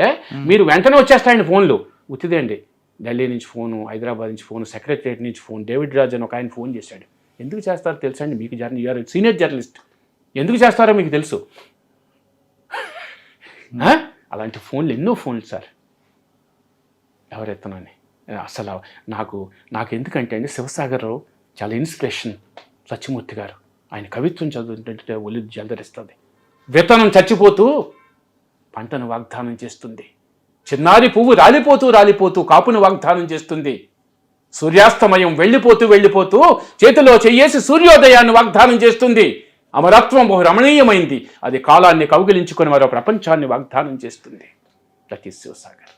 మీరు వెంటనే వచ్చేస్తాయండి ఫోన్లు. ఉత్తిదేండి, ఢిల్లీ నుంచి ఫోను, హైదరాబాద్ నుంచి ఫోను, సెక్రటరియట్ నుంచి ఫోన్, డేవిడ్ రాజ్ అని ఒక ఆయన ఫోన్ చేశాడు. ఎందుకు చేస్తారో తెలుసా అండి మీకు? యూఆర్ సీనియర్ జర్నలిస్ట్, ఎందుకు చేస్తారో మీకు తెలుసు. అలాంటి ఫోన్లు ఎన్నో ఫోన్లు సార్. ఎవరెత్తనని అసలు నాకు ఎందుకంటే అండి, శివసాగర్రావు చాలా ఇన్స్పిరేషన్. సత్యమూర్తి గారు, ఆయన కవిత్వం చదువుతుంటే ఒళ్ళు జలదరిస్తుంది. విత్తనం చచ్చిపోతూ పంటను వాగ్దానం చేస్తుంది, చిన్నారి పువ్వు రాలిపోతూ కాపును వాగ్దానం చేస్తుంది, సూర్యాస్తమయం వెళ్ళిపోతూ చేతిలో చెయ్యేసి సూర్యోదయాన్ని వాగ్దానం చేస్తుంది, అమరత్వం బహు రమణీయమైంది, అది కాలాన్ని కౌగిలించుకొని మరో ప్రపంచాన్ని వాగ్దానం చేస్తుంది. That is Shivasagar.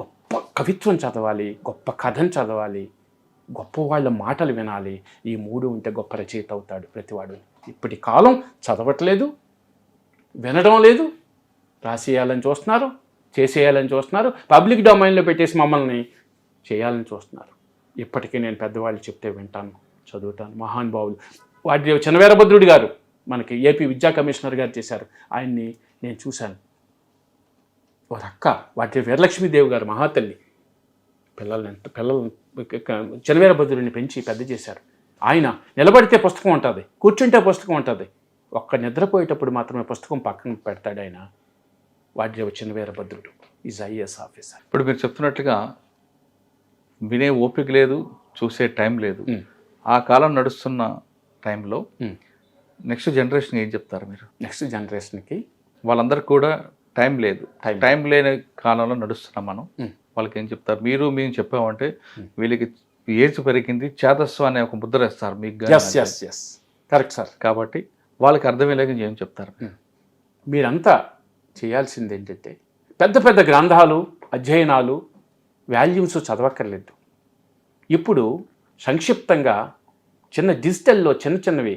గొప్ప కవిత్వం చదవాలి, గొప్ప కథను చదవాలి, గొప్ప వాళ్ళ మాటలు వినాలి. ఈ మూడు ఉంటే గొప్ప రచయిత అవుతాడు ప్రతివాడు. ఇప్పటి కాలం చదవట్లేదు, వినడం లేదు, రాసేయాలని చూస్తున్నారు, చేసేయాలని చూస్తున్నారు, పబ్లిక్ డొమైన్లో పెట్టేసి మమ్మల్ని చేయాలని చూస్తున్నారు. ఇప్పటికీ నేను పెద్దవాళ్ళు చెప్తే వింటాను, చదువుతాను. మహానుభావులు వాటి చినవీరభద్రుడి గారు మనకి ఏపీ విద్యా కమిషనర్ గారు చేశారు, ఆయన్ని నేను చూశాను. ఒక అక్క వాటి వీరలక్ష్మీదేవి గారు మహాతల్లి పిల్లలు చినవీరభద్రుడిని పెంచి పెద్ద చేశారు. ఆయన నిలబడితే పుస్తకం ఉంటుంది, కూర్చుంటే పుస్తకం ఉంటుంది, ఒక్క నిద్రపోయేటప్పుడు మాత్రమే పుస్తకం పక్కన పెడతాడు ఆయన. వాటి చినవీరభద్రుడు ఈజ్ ఐఏఎస్ ఆఫీసర్. ఇప్పుడు మీరు చెప్తున్నట్లుగా వినే ఓపిక లేదు, చూసే టైం లేదు. ఆ కాలం నడుస్తున్న టైంలో నెక్స్ట్ జనరేషన్ ఏం చెప్తారు మీరు? నెక్స్ట్ జనరేషన్కి వాళ్ళందరికీ కూడా టైం లేదు, టైం లేని కాలంలో నడుస్తున్నాం మనం. వాళ్ళకి ఏం చెప్తారు? మేము చెప్పామంటే వీళ్ళకి ఏజ్ పెరిగింది, చేతస్సు అనే ఒక ముద్ర వేస్తారు మీకు. Correct sir. కాబట్టి వాళ్ళకి అర్థమయ్యేలాగా ఏం చెప్తారు? మీరంతా చేయాల్సింది ఏంటంటే పెద్ద పెద్ద గ్రంథాలు, అధ్యయనాలు, వాల్యూమ్స్ చదవక్కర్లేదు. ఇప్పుడు సంక్షిప్తంగా చిన్న డిజిటల్లో చిన్నవి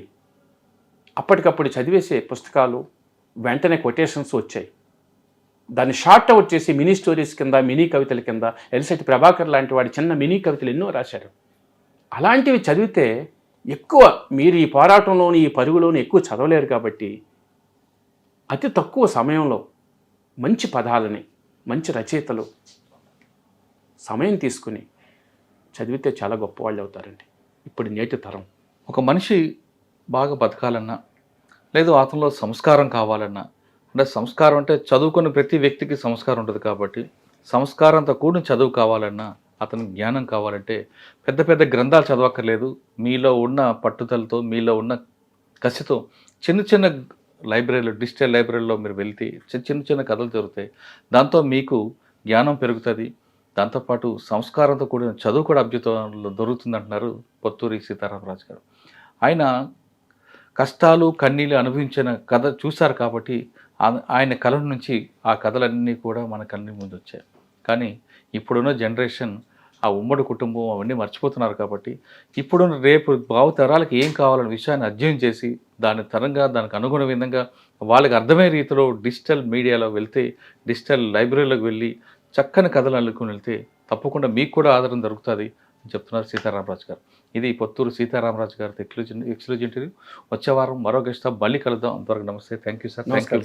అప్పటికప్పుడు చదివేసే పుస్తకాలు, వెంటనే కొటేషన్స్ వచ్చాయి. దాన్ని షార్ట్ అవుట్ చేసి మినీ స్టోరీస్ కింద, మినీ కవితల కింద ఎలిసెట్టి ప్రభాకర్ లాంటి వాడి చిన్న మినీ కవితలు ఎన్నో రాశారు. అలాంటివి చదివితే ఎక్కువ మీరు ఈ పోరాటంలోని, ఈ పరుగులోని ఎక్కువ చదవలేరు కాబట్టి అతి తక్కువ సమయంలో మంచి పదాలని, మంచి రచయితలు సమయం తీసుకుని చదివితే చాలా గొప్పవాళ్ళు అవుతారండి ఇప్పుడు నేటి తరం. ఒక మనిషి బాగా బతకాలన్నా, లేదు అతనిలో సంస్కారం కావాలన్నా, అంటే సంస్కారం అంటే చదువుకున్న ప్రతి వ్యక్తికి సంస్కారం ఉంటుంది కాబట్టి సంస్కారంతో కూడిన చదువు కావాలన్నా, అతనికి జ్ఞానం కావాలంటే పెద్ద పెద్ద గ్రంథాలు చదవక్కర్లేదు. మీలో ఉన్న పట్టుదలతో, మీలో ఉన్న కసితో చిన్న చిన్న లైబ్రరీలో, డిజిటల్ లైబ్రరీలో మీరు వెళ్తే చిన్న చిన్న కథలు దొరుకుతాయి. దాంతో మీకు జ్ఞానం పెరుగుతుంది. దాంతోపాటు సంస్కారంతో కూడిన చదువు కూడా అభ్యుతంలో దొరుకుతుంది అంటున్నారు పొత్తూరి సీతారామరాజు గారు. ఆయన కష్టాలు కన్నీళ్ళు అనుభవించిన కథ చూశారు కాబట్టి ఆయన కళ నుంచి ఆ కథలన్నీ కూడా మన కళ్ళ ముందు వచ్చాయి. కానీ ఇప్పుడున్న జనరేషన్ ఆ ఉమ్మడి కుటుంబం అవన్నీ మర్చిపోతున్నారు కాబట్టి ఇప్పుడున్న రేపు భావితరాలకు ఏం కావాలనే విషయాన్ని అధ్యయనం చేసి దాని తరంగా, దానికి అనుగుణ విధంగా వాళ్ళకి అర్థమయ్యే రీతిలో డిజిటల్ మీడియాలో వెళ్తే, డిజిటల్ లైబ్రరీలోకి వెళ్ళి చక్కని కథలు అల్లుకుని వెళ్తే తప్పకుండా మీకు కూడా ఆదరణ దొరుకుతుంది అని చెప్తున్నారు సీతారామరాజు గారు. ఇది పొత్తూరు సీతారామరాజు గారితో ఎక్స్క్లూజివ్ ఇంటర్వ్యూ. వచ్చే వారం మరో గెస్ట్తో మళ్ళీ కలుద్దాం. అంతవరకు నమస్తే. Thank you sir. Thank you.